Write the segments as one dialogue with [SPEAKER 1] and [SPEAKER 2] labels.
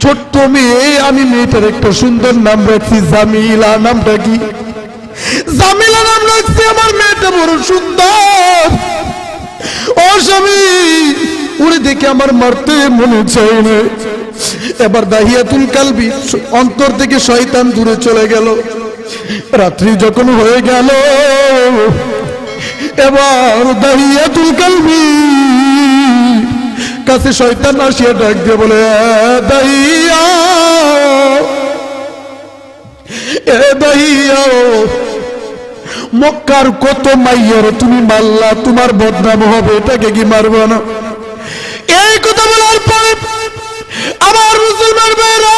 [SPEAKER 1] ছোট্ট মেয়ে, আমি মেয়েটার একটা সুন্দর নাম রাখছি জামিলা। নামটা কি? জামিলা নাম রাখছি। আমার মেয়েটা বড় সুন্দর। ও স্বামী, উড়ে দেখে আমার মারতে মনে চায় না। এবার দাহিয়াতুল কালবি, অন্তর থেকে শয়তান দূরে চলে গেল। রাত্রি যখন হয়ে গেল, এবার দাহিয়াতুল কালবি কাছে শয়তান আসিয়া ডাক দিয়ে বলে, দাহিয়া, এ দাহিয়া, মক্কার কত মাইয়ার তুমি মারলা, তোমার বদনাম হবে, এটাকে কি মারবো না? এই কথা বলার পরে আমার মুসলমান ভাইরা,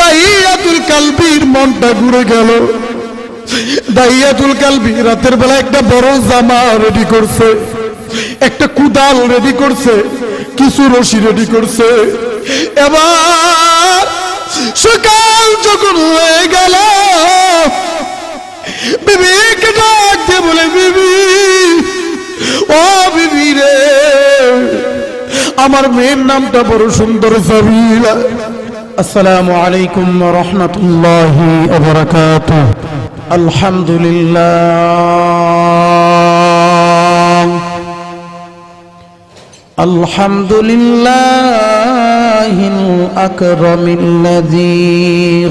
[SPEAKER 1] দাহিয়াতুল কালবির মনটা ঘুরে গেল। দাহিয়াতুল কালবি রাতের বেলা একটা বড় জামা রেডি করছে, একটা কুদাল রেডি করছে, কিছু রশি রেডি করছে। এবার সকাল যখন হয়ে গেল, বিবিকে ডাক দিয়ে বলে, বিবি, ও বিবি রে, আমার মেয়ের নামটা বড় সুন্দর, জামিলা। আসসালামু আলাইকুম ওয়া রাহমাতুল্লাহি ওয়া বারাকাতুহু। আলহামদুলিল্লাহ, আলহামদুলিল্লাহিল আকরামিল্লাযী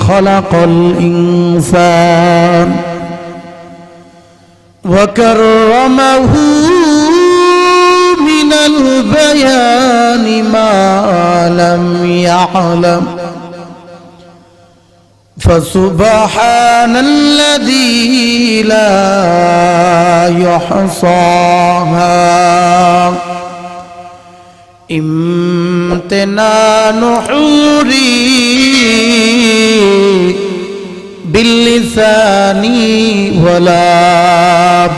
[SPEAKER 1] খালাকাল ইনসান ওয়া কাররামাহু মিনাল বায়ানি মা লাম ইয়ালাম। فسبحان الذي لا يحصاها امتنان حوري باللسان ولا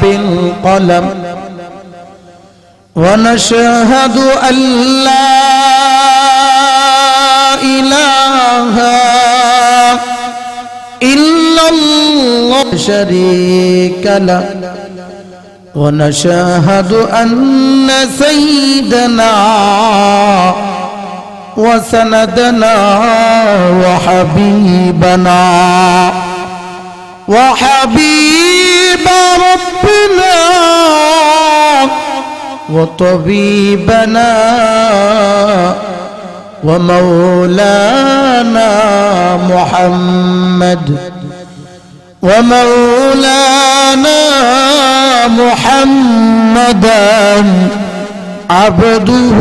[SPEAKER 1] بالقلم ونشهد أن لا إله إلا الله شريك له ونشهد أن سيدنا وسندنا وحبيبنا وحبيب ربنا وطبيبنا ومولانا محمد محمدا عبده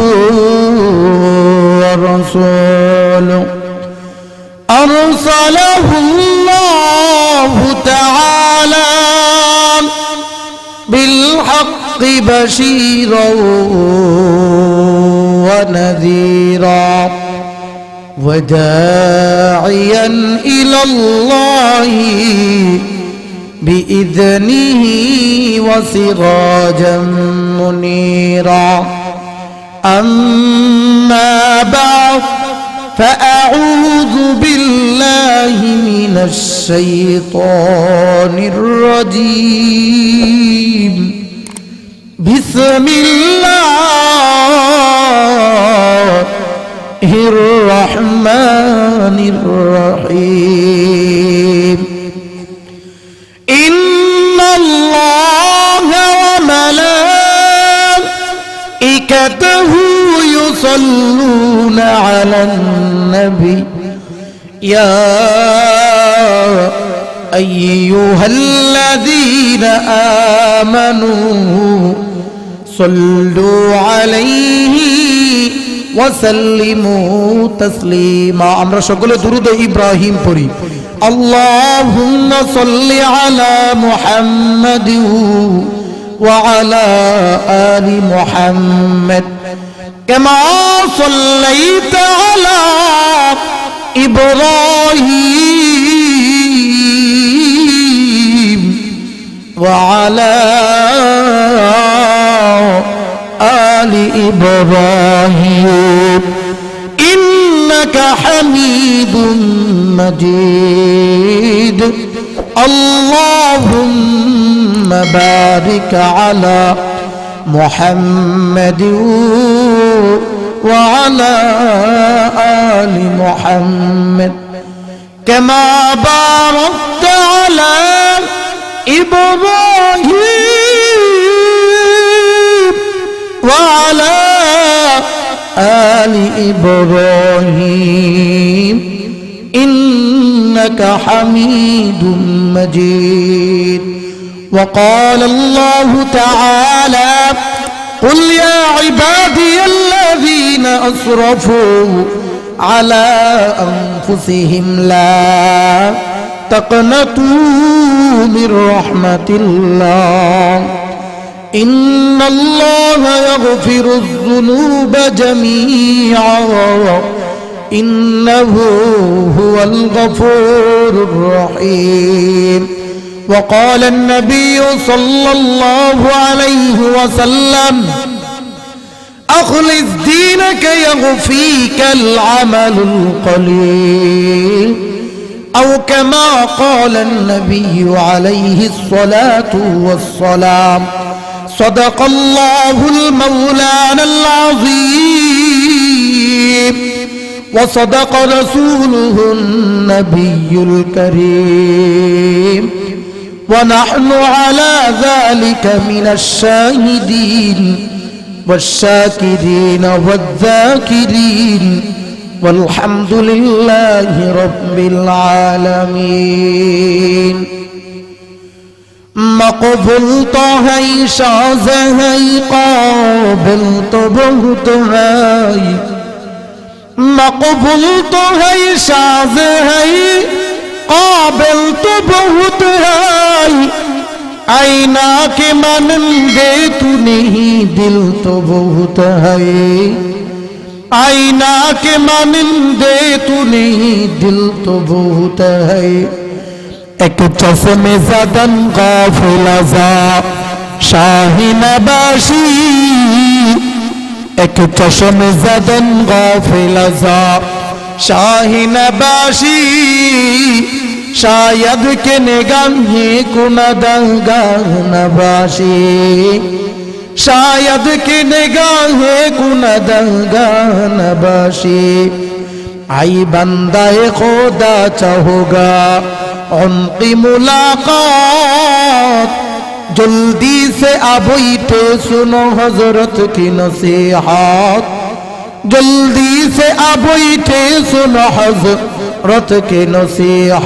[SPEAKER 1] ورسوله أرسله الله تعالى بالحق بشيرا ونذيرا وداعيا إلى الله بإذنه وسراجا منيرا. أما بعد فأعوذ بالله من الشيطان الرجيم. بسم الله الرحمن الرحيم. إن الله وملائكته يصلون على النبي يا أيها الذين آمنوا صلوا عليه وسلموا تسليما. আমরা সকলে দুরূদ ইব্রাহিম পড়ি। আল্লাহুম্মা সাল্লি আলা মুহাম্মাদি ওয়া আলা আলি মুহাম্মাদ কামা সাল্লাইতা আলা ইব্রাহিম ওয়া আলা آل إبراهيم إنك حميد مجيد. اللهم بارك على محمد وعلى آل محمد كما باركت على إبراهيم وعلى آل إبراهيم إنك حميد مجيد. وقال الله تعالى قل يا عبادي الذين أسرفوا على أنفسهم لا تقنطوا من رحمة الله إن الله يغفر الذنوب جميعا إنه هو الغفور الرحيم. وقال النبي صلى الله عليه وسلم أخلص دينك يغفيك العمل القليل أو كما قال النبي عليه الصلاة والسلام. صدق الله المولان العظيم وصدق رسوله النبي الكريم ونحن على ذلك من الشاهدين والشاكرين والذاكرين والحمد لله رب العالمين. مقبول تو ہے شاز ہے قابل تو بہت ہے مقبول تو ہے شاز ہے قابل تو بہت ہے آئینہ کے مانندے تو نہیں دل تو بہت ہے آئینہ کے مانندے تو نہیں دل تو بہت ہے ایک چشم زدن غافل ازا شاہ نباشی ایک چشم زدن غافل ازا شاہ نباشی شاید کہ نگاہیں کندگاہ نباشی شاید کہ نگاہیں کندگاہ نباشی آئی بندہ خدا چاہوگا عنق ملاقات جلدی سے ابیٹھے سنو حضرت کی نصیحت جلدی سے ابیٹھے سنو حضرت کی نصیحت.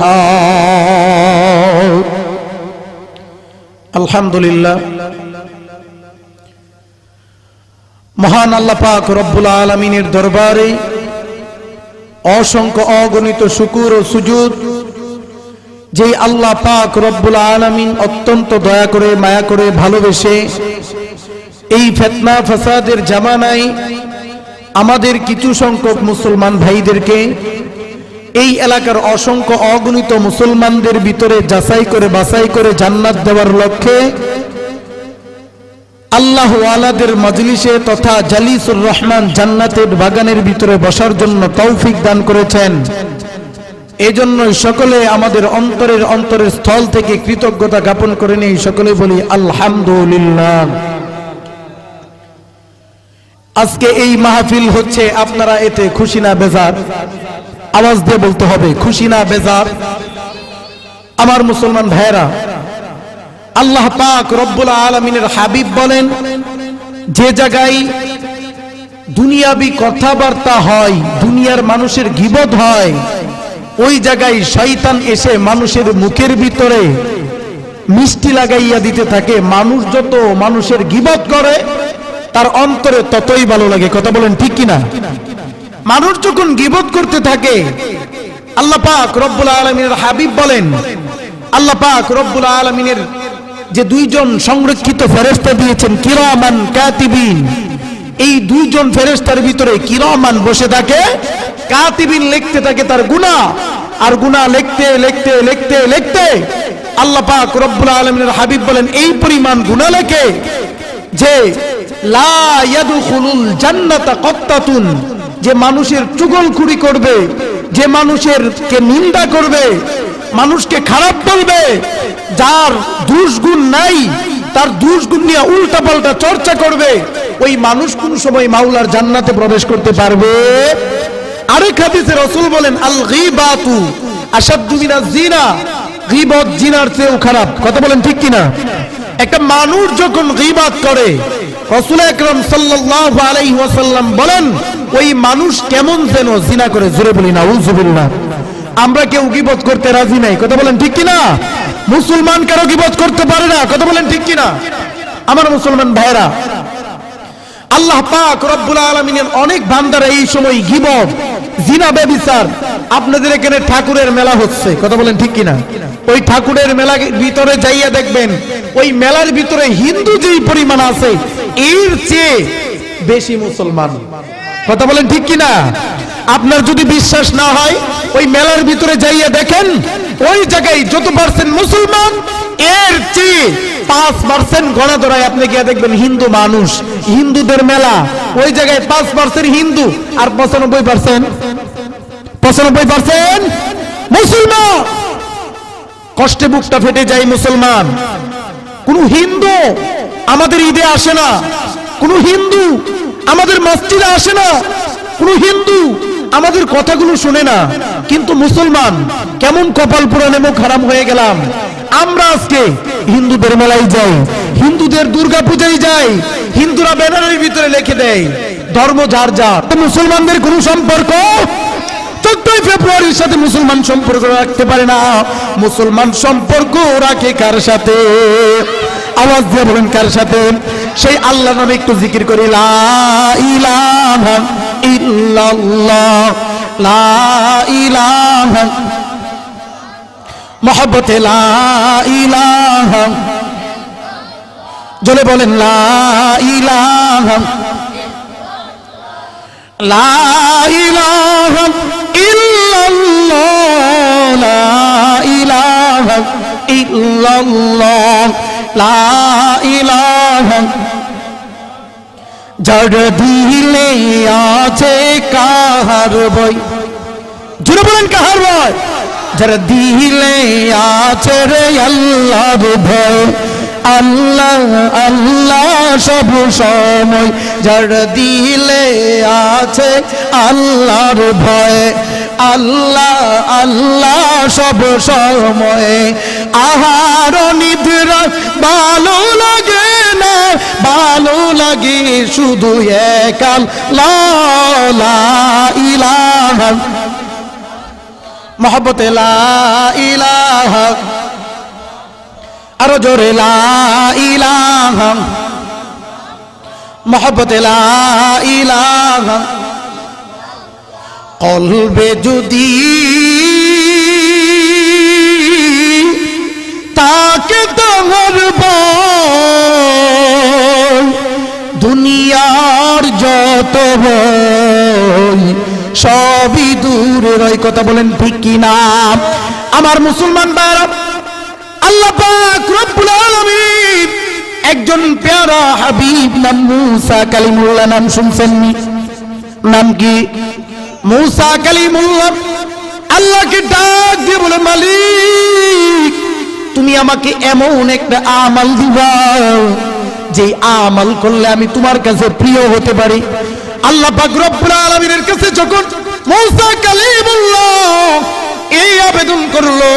[SPEAKER 1] আলহামদুলিল্লাহ মহান আল্লাহ পাক রব্বুল আলামিনের দরবারে অসংখ্য অগণিত শুকর ও সুজুদ যে আল্লাহ পাক রব্বুল আলামিন অত্যন্ত দয়া করে মায়া করে ভালোবেসে এই ফিতনা ফাসাদের জামানায় আমাদের কিছু সংখ্যক মুসলমান ভাইদেরকে এই এলাকার অসংখ্য অগণিত মুসলমানদের ভিতরে যাচাই করে বাছাই করে জান্নাত দেওয়ার লক্ষ্যে আল্লাহ ওয়ালাদের মজলিসে তথা জালিসুর রহমান জান্নাতের বাগানের ভিতরে বসার জন্য তৌফিক দান করেছেন। এজন্য সকলে আমাদের অন্তরের স্থল থেকে কৃতজ্ঞতা জ্ঞাপন করে নেই, সকলে বলি আলহামদুলিল্লাহ। আজকে এই মাহফিল হচ্ছে, আপনারা এতে খুশি না বেজার? আওয়াজ দিয়ে বলতে হবে, খুশি না বেজার? আমার মুসলমান ভাইরা, আল্লাহ পাক রব্বুল আলামিনের হাবিব বলেন, যে জায়গায় দুনিয়াবি কথাবার্তা হয়, দুনিয়ার মানুষের গীবত হয়, ওই জায়গায় শয়তান এসে মানুষের মুখের ভিতরে মিষ্টি লাগাইয়া দিতে থাকে। মানুষ যত মানুষের গীবত করে তার অন্তরে ততই ভালো লাগে। কথা বলেন ঠিক কিনা? মানুষ যখন গীবত করতে থাকে, আল্লাহ পাক রব্বুল আলামিনের হাবিব বলেন, আল্লাহ পাক রব্বুল আলামিনের যে দুইজন সংরক্ষিত ফেরেশতা দিয়েছেন, কিরামান কাতিবিন, এই দুইজন ফেরেশতার ভিতরে কিরামান বসে থাকে, কাতিবিন লিখতে থাকে তার গুনাহ, আর গুনাহ লিখতে লিখতে লিখতে লিখতে আল্লাহ পাক রব্বুল আলামিনের হাবিব বলেন, এই পরিমাণ গুনাহ লেখে যে লা ইয়াদখুলুল জান্নাতা কাত্তাতুন, যে মানুষের চুগলখুরি করবে, যে মানুষের কে নিন্দা করবে, মানুষকে খারাপ বলবে, যার দোষ গুণ নাই তার দোষ গুণ নিয়ে উল্টা পাল্টা চর্চা করবে, ওই মানুষ কোন সময় মাওলার জান্নাতে প্রবেশ করতে পারবে? আরেক হাদিসে রাসূল বলেন, আল গীবাতু আশাদ্দু মিনাজ জিনা, গীবত জিনার চেয়েও খারাপ। কথা বলেন ঠিক কিনা? একটা মানুষ যখন গীবত করে, রাসূল আকরাম সাল্লাল্লাহু আলাইহি ওয়াসাল্লাম বলেন, ওই মানুষ কেমন যেন জিনা করে। জোরে বলি নাউযুবিল্লাহ। আমরা কেউ গীবত করতে রাজি নাই। কথা বলেন ঠিক কিনা? মুসলমান কারো গীবত করতে পারে না। কথা বলেন ঠিক কিনা? আমার মুসলমান ভাইরা, আল্লাহ পাক রব্বুল আলামিনের অনেক বান্দারা এই সময় গীবত, জিনা, ব্যভিচার। আপনাদের এখানে ঠাকুরের মেলা হচ্ছে। কথা বলেন ঠিক কিনা? ওই ঠাকুরের মেলার ভিতরে যাইয়া দেখবেন, ওই মেলার ভিতরে হিন্দু যেই পরিমাণ আছে এর চেয়ে বেশি মুসলমান। কথা বলেন ঠিক কিনা? আপনার যদি বিশ্বাস না হয়, ওই মেলার ভিতরে যাইয়া দেখেন, ওই জায়গায় যত পার্সেন্ট মুসলমান এর চেয়ে 5% গণা ধরায় আপনি গিয়ে দেখবেন হিন্দু মানুষ। হিন্দুদের মেলা, ওই জায়গায় 5% হিন্দু আর 95% মুসলমান। কষ্টে বুকটা ফেটে যায় মুসলমান। কোন হিন্দু আমাদের ঈদে আসে না, কোন হিন্দু আমাদের মসজিদে আসে না, কোন হিন্দু আমাদের কথাগুলো শুনে না। কিন্তু মুসলমান কেমন কপাল পুরানে মুখ হারাম হয়ে গেলাম। আমরা আজকে হিন্দুদের মেলায় যাই, হিন্দুদের দুর্গা পূজায় যাই, হিন্দুরা ব্যানারের ভিতরে লিখে দেয় ধর্ম যার যার। মুসলমানদের কোন সম্পর্ক 14 ফেব্রুয়ারির সাথে মুসলমান সম্পর্ক রাখতে পারে না। মুসলমান সম্পর্ক রাখে কার সাথে? আওয়াজ দিয়ে বলেন কার সাথে? সেই আল্লাহর নামে একটু জিকির করি, লা ইলাহা ইল্লাল্লাহ, লা ইলাহা, মহব্বতে লা ইলাহা, জোরে বলেন লা ইলাহা, লা ইলাহা ইল্লাল্লাহ, লা ইলাহা ইল্লাল্লাহ, লা ইলাহা। যার দিলে আছে কাহার বই, জোরে বলেন কাহার বই? যার দিলে আছে রে আল্লাহর ভয়, আল্লাহ আল্লাহ সব সময়। যার দিলে আছে আল্লাহর ভয়, আল্লাহ আল্লাহ সব সময়। আহার নিদ্রা ভালো লাগে না, ভালো লাগে শুধু এক আল্লাহ, লা ইলাহা, মহব্বতে লা ইলাহা, আরো জোরে লা ইলাহা, মহব্বতে লা ইলাহা। কলবে যদি তাকে তোমার ভয়, দুনিয়ার যত ভয় সবই দূরে রয়। কথা বলেন ঠিক কিনা? আমার মুসলমান ভাইরা, আল্লাহ পাক রব্বুল আলামিন একজন প্যারা হাবিব নাম মুসা কালিমুল্লাহ, নাম শুনছেননি? নাম কি? মুসা কালিমুল্লাহ আল্লাহকে ডাক দিয়ে বলে, মালিক তুমি আমাকে এমন একটা আমাল দিবা যে আমাল করলে আমি তোমার কাছে প্রিয় হতে পারি। আল্লাহ পাক রব্বুল আলামিনের কাছে যখন মুসা কালিমুল্লাহ এই আবেদন করলো,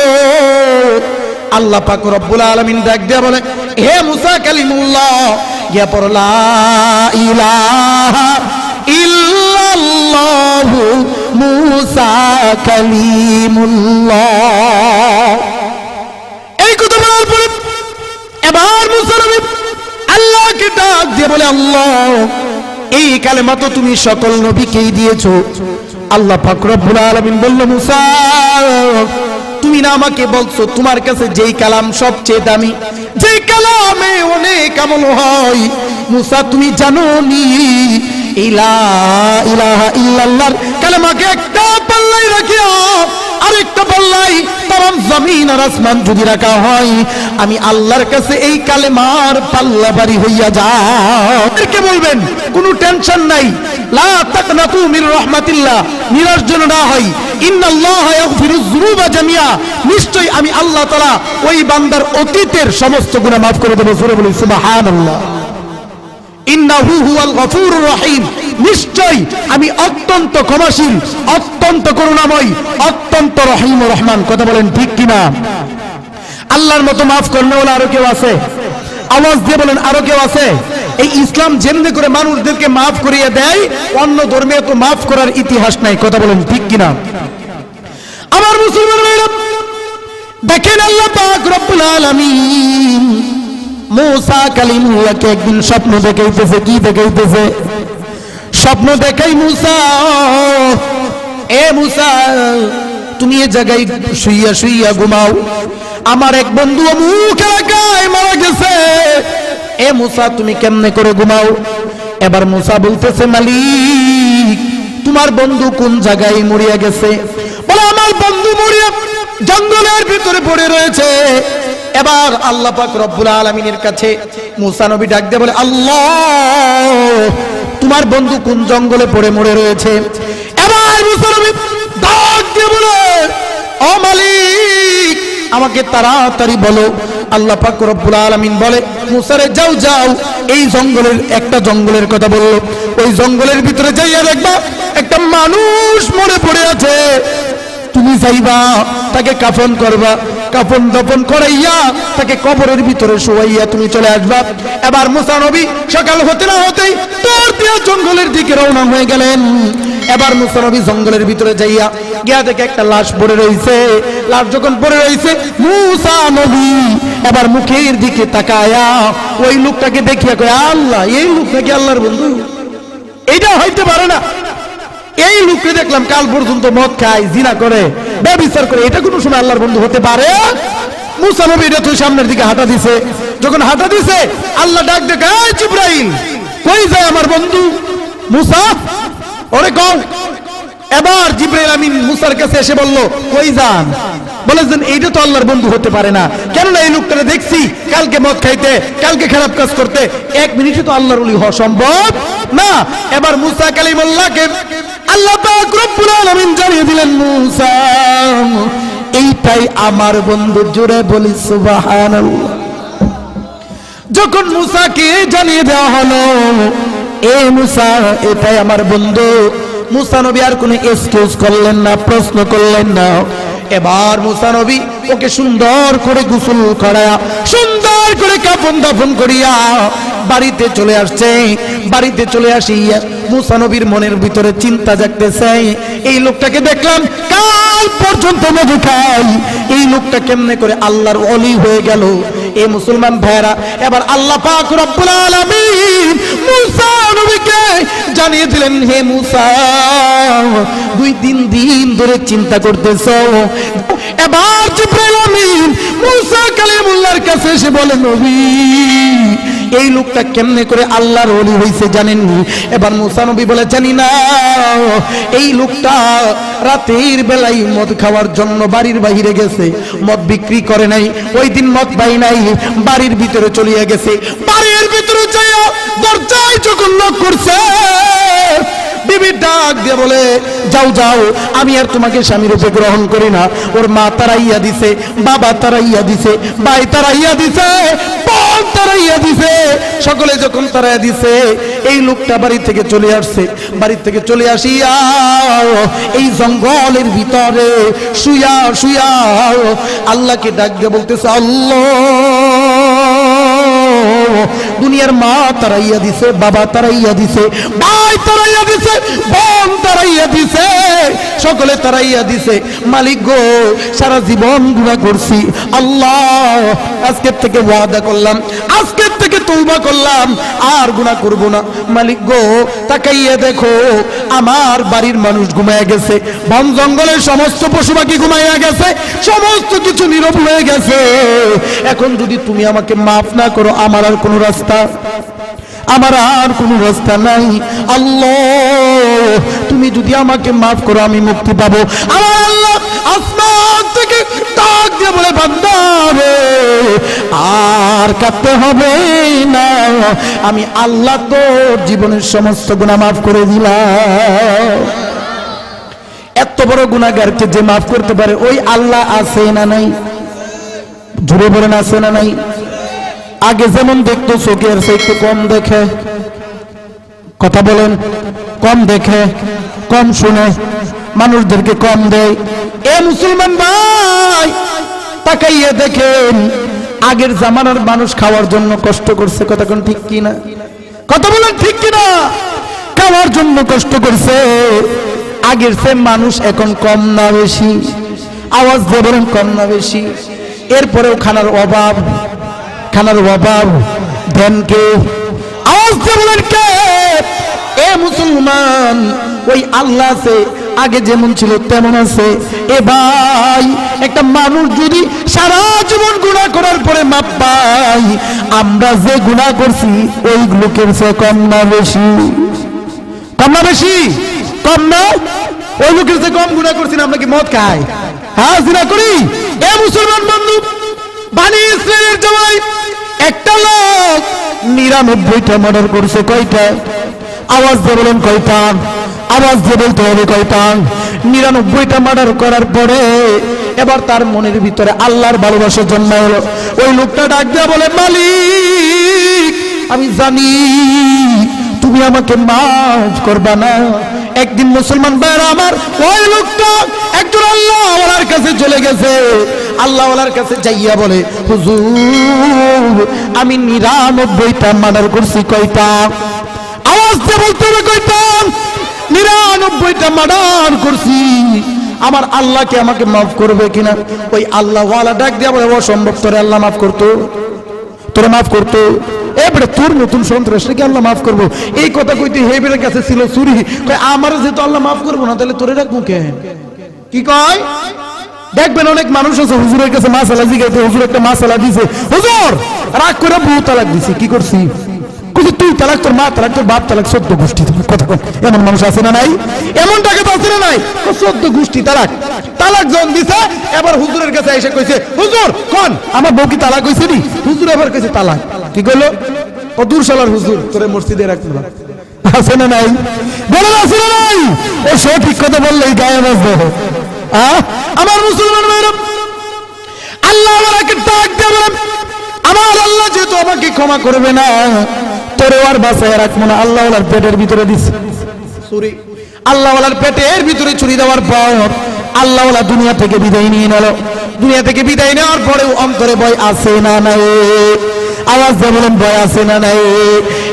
[SPEAKER 1] আল্লাহ পাক রব্বুল আলামিন ডাক দিয়ে বলে, হে মুসা কালিমুল্লাহ, ইয়া পড় লা ইলাহা ইল্লাল্লাহু মুসা কালিমুল্লাহ। এই কথা বলার পরে এবার মুসা নবী আল্লাহকে ডাক দিয়ে বলে, আল্লাহ এই কালেমা তো তুমি সকল নবীকেই দিয়েছো। আল্লাহ পাক রব্বুল আলামিন বলল, মুসা তুমি না আমাকে বলছো তোমার কাছে যেই কালাম সবচেয়ে দামি, যেই কালামে অনেক আমল হয়। মুসা তুমি জানো নি লা ইলাহা ইল্লাল্লাহর কালেমাকে একটা পাল্লাই রাখিয়া আরেকটা পাল্লাই তাম জমিন আর আসমান যদি রাখা হয়, আমি আল্লাহর কাছে এই কালেমার পাল্লা বাড়ি হইয়া যায়। কে বলবেন কোনো টেনশন নাই, লা তাকনাতু মির রাহমাতিল্লাহ, নিরাশ যেন না হয়। ইন্নাল্লাহা ইয়াগফিরুয যুনুবা জামিআ, নিশ্চয়ই আমি আল্লাহ তাআলা ওই বান্দার অতীতের সমস্ত গুনাহ মাফ করে দেব। জোরে বলি সুবহানাল্লাহ। ইন্নাহু হুয়াল গফুরুর রহিম, নিশ্চয় আমি অত্যন্ত ক্ষমাশীল, অত্যন্ত করুণাময়, অত্যন্ত রহিম ও রহমান। কথা বলেন ঠিক কিনা? আল্লাহর মতো মাফ করলে ওলা আরো কেউ আছে? আওয়াজ দিয়ে বলেন আরো কেউ আছে? এই ইসলাম যেমনি করে মানুষদেরকে মাফ করিয়ে দেয়, অন্য ধর্মে তো মাফ করার ইতিহাস নাই। কথা বলেন ঠিক কিনা? আমার মুসলমান ভাইরা দেখেন, আল্লাহ পাক রব্বুল আলামিন মুসা কালিমুল্লাহকে একদিন স্বপ্ন দেখাইতেছে। কি দেখাইতেছে? স্বপ্ন দেখাই, মুসা, এ মুসা, তুমি এ জায়গায় শুইয়া শুইয়া ঘুমাও, আমার এক বন্ধু অমুক এলাকায় মারা গেছে। এ মুসা, তুমি কেমনে করে ঘুমাও? এবার মুসা বলতেছে, মালিক, তোমার বন্ধু কোন জায়গায় মরিয়া গেছে? বলে, আমার বন্ধু মরিয়া জঙ্গলের ভিতরে পড়ে রয়েছে। এবার আল্লাহ পাক রব্বুল আলামিনের কাছে মুসা নবী ডাক দিয়ে বলে, আল্লাহ, তোমার বন্ধু কোন জঙ্গলে পড়ে মরে রয়েছে? এবার মুসা নবী ডাক দিয়ে বলে, ও মালিক, আমাকে তাড়াতাড়ি বলো। আল্লাহ পাক রব্বুল আলামিন বলে, মুসা রে, যাও যাও, এই জঙ্গলের একটা জঙ্গলের কথা বললো, ওই জঙ্গলের ভিতরে যাইয়া দেখবা একটা মানুষ মরে পড়ে আছে। তুমি যাইবা, তাকে কাফন করবা, কাফন দফন করাইয়া তাকে কবরের ভিতরে শোয়াইয়া তুমি চলে আসবা। এবার মুসা নবী সকাল হতে না হতেই তোর দিয়া জঙ্গলের দিকে রওনা হয়ে গেলেন। এবার মুসা নবী জঙ্গলের ভিতরে যাইয়া গিয়া দেখে একটা লাশ পড়ে রয়েছে। লাশ যখন পড়ে রয়েছে, মুসা নবী এবার মুখের দিকে তাকায়া ওই লোকটাকে দেখিয়া কয়, আল্লাহ, এই লোক নাকি আল্লাহর বন্ধু? এইটা হইতে পারে না, এই লোককে দেখলাম কাল পর্যন্ত মদ খায়, জিনা করে, ব্যভিচার করে, এটা কোনো সময় আল্লাহর বন্ধু হতে পারে? মুসা নবী এটা তুই সামনের দিকে হাঁটা দিছে। যখন হাঁটা দিছে, আল্লাহ ডাক দেখে, এই জিবরাইল, কই যায় আমার বন্ধু মুসা? ওরে কও। এবার জিবরাইল আমিন মুসার কাছে এসে বলল, কই যান? বলেছেন, এইটা তো আল্লাহর বন্ধু হতে পারে না, কেননা এই লোকটাকে দেখছি কালকে মদ খাইতে, কালকে খারাপ কাজ করতে, এক মিনিটে তো আল্লাহর ওলি হওয়া সম্ভব না। এবার মুসা কালিমুল্লাহকে আল্লাহ পাক রব্বুল আলামিন জানিয়ে দিলেন, মুসা, এইটাই আমার বন্ধু। জোরে বলি সুবহানাল্লাহ। যখন মুসাকে জানিয়ে দেওয়া হলো, এ মুসা, এটাই আমার বন্ধু, মুসা নবী আর কোনো এক্সকিউজ করলেন না, প্রশ্ন করলেন না। এবার মুসা নবী ওকে সুন্দর করে গোসল করায়া, সুন্দর করে কাফন দাফন করিয়া বাড়িতে চলে আসছে। বাড়িতে চলে আসিয়া মুসা নবীর মনের ভিতরে চিন্তা জাগতেছে, এই লোকটাকে দেখলাম কাল পর্যন্ত মধু খাই, এই লোকটা কেমনে করে আল্লাহর ওলি হয়ে গেল? এই মুসলমান ভাইরা, এবার আল্লাহ পাক রব্বুল আলামিন মুসা নবীকে জানিয়ে দিলেন, হে মুসা, 2-3 দিন ধরে চিন্তা করতেছো। এবার জিবরাইল আমিন মুসা কালিমুল্লাহর কাছে এসে বলে, নবী, এই লোকটা কেমনে করে আল্লাহর ওলি হইছে জানেন? এবার মুসা নবী বলে, জানি না। এই লোকটা রাতের বেলায় মদ খাওয়ার জন্য বাড়ির বাইরে গেছে, মদ বিক্রি করে নাই, ওই দিন মদ পাই নাই, বাড়ির ভিতরে চলিয়ে গেছে। বাড়ির ভিতরে যাইয়া দরজায় যখন নক করছে, বিবি ডাক দিয়ে বলে, যাও যাও, আমি আর তোমাকে স্বামী রূপে গ্রহণ করি না। ওর মা তারাইয়া দিছে, বাবা তারাইয়া দিছে, ভাই তারাইয়া দিছে, বোন তারাইয়া দিছে, সকলে যখন তারাইয়া দিছে, এই লোকটা বাড়ি থেকে চলে আসছে। বাড়ি থেকে চলে আসিয়া এই জঙ্গলের ভিতরে শুয়া শুয়া আল্লাহকে ডাক দিয়ে বলতেছে, আল্লাহ, দুনিয়ার মা তারাইয়া দিছে, বাবা তারাইয়া দিছে, ভাই তারাইয়া দিছে, বোন তারাইয়া দিছে, সকলে তারাইয়া দিছে। মালিক গো, সারা জীবন গুনাহ করছি, আল্লাহ, আজকের থেকে ওয়াদা করলাম, আজকের থেকে তওবা করলাম, আর গুনাহ করব না। মালিক গো, তাকাইয়া দেখো, আমার বাড়ির মানুষ ঘুমায়া গেছে, বন জঙ্গলের সমস্ত পশু পাখি ঘুমাইয়া গেছে, সমস্ত কিছু নীরব হয়ে গেছে। এখন যদি তুমি আমাকে মাফ না করো, আমার আর কোনো রাস্তা, আমার আর কোনো রাস্তা নাই। আল্লাহ, তুমি যদি আমাকে মাফ করো, আমি মুক্তি পাবো। আমার আল্লাহ আসমান থেকে ডাক দিয়ে বলে, বান্দা রে, আর কাঁদতে হবে না, আমি আল্লাহ তোর জীবনের সমস্ত গুনাহ মাফ করে দিলাম। এত বড় গুনাহগারকে যে মাফ করতে পারে, ওই আল্লাহ আছে না নাই? জুড়ে বলেন, আছে না নাই? আগে যেমন দেখতো চোখের সে একটু কম দেখে, কথা বলেন, কম দেখে, কম শুনে, মানুষদেরকে কম দেয়। এ মুসলমান ভাই, তাকাইয়ে দেখেন আগের জামানার মানুষ খাওয়ার জন্য কষ্ট করছে, কথা কোন ঠিক কিনা? কথা বলেন ঠিক কিনা? খাওয়ার জন্য কষ্ট করছে। আগের সে মানুষ এখন কম না বেশি? আওয়াজ দিয়ে বলেন, কম না বেশি? এরপরেও খানার অভাব, খানার অভাব দেন কে? আওয়াজ দিয়ে বলেন কে? এ মুসলমান, ওই আল্লাহ আছে, আগে যেমন ছিল তেমন আছে। এ ভাই, একটা মানুষ যদি সারা জীবন গুনাহ করার পরে মাপ পায়, আমরা যে গুনাহ করছি ওইগুলোকে কম না বেশি? কম না বেশি? কম না? ওই লোকের যে কম গুনাহ করছি না, আমরা কি মদ খাই? হ্যাঁ, জিনা করি? এ মুসলমান বন্ধু, বনি ইসরাইলের জামাই একটা লোক 99টা মার্ডার করছে। কয়টা? আওয়াজ দিয়ে বলেন কয়টা? আওয়াজ দিয়ে বলতে হবে কয়টা? 99টা মার্ডার করার পরে এবার তার মনের ভিতরে আল্লাহর ভালোবাসা জন্মালো। ওই লোকটা ডাক দিয়া বলে, মালিক, আমি জানি তুমি আমাকে মাফ করবা না। একদিন মুসলমান ভাইরা আমার, ওই লোকটা একজন আল্লাহওয়ালার কাছে চলে গেছে। আল্লাহওয়ালার কাছে যাইয়া বলে, হুজুর, আমি 99টা মার্ডার করছি। কয়টা? আওয়াজ দিয়ে বলতে হবে কয়টা? 99টা মার্ডার করছি। আমার আল্লাহকে আমাকে মাফ করবে কিনা? ওই আল্লাহওয়ালা ডাক দিয়া বলে, অসম্ভব, তোরে আল্লাহ মাফ করতো, তোরে মাফ করতো। এবারে তোর নতুন সন্ত্রাসীকে আল্লাহ মাফ করবো, এই কথা কইতে হেবের কাছে ছিল চুরি। আমার যেহেতু আল্লাহ মাফ করবো না, তাহলে তোরে রাখবো কে? কি কয়? দেখবেন অনেক মানুষ আছে হুজুরের কাছে মাসালা জিগাইতে, হুজুর একটা মাসালা দিছে, হুজুর রাগ করে বউ তালাক দিছে। কি করছি? তুই তালাক, তোর মা তালাক, তোর বাপ তালাক, 14 গোষ্ঠী। কথা কন, এমন মানুষ আছে না নাই? এমন টাকা তো আছে না নাই? 14 গোষ্ঠী তালাক। তালাক জন দিছে, এবার হুজুরের কাছে এসে কইছে, হুজুর কোন আমার বউ কি তালাক হইছে নি? হুজুর এবার কইছে তালাক। কি কইলো? ও দূরশালার হুজুর, তোরে মসজিদে রাখলো। আছে না নাই? বলে আছে না নাই? ও সঠিক কথা বললেই গায়ে বাজবে। আমার মুসলমান ভাইরা, আল্লাহ আমাকে ডাক দেবে, আমার আল্লাহ যেহেতু আমাকে ক্ষমা করবে না, তোরে আর বাঁচায় রাখবো না। আল্লাহওয়ালার পেটের ভিতরে দিছে ছুরি। আল্লাহওয়ালার পেটের ভিতরে ছুরি দেওয়ার পর আল্লাহওয়ালা দুনিয়া থেকে বিদায় নিয়ে নিল। দুনিয়া থেকে বিদায় নেওয়ার পরেও অন্তরে ভয় আছে না নাই? আওয়াজ দিয়ে বলেন, ভয় আছে না নাই?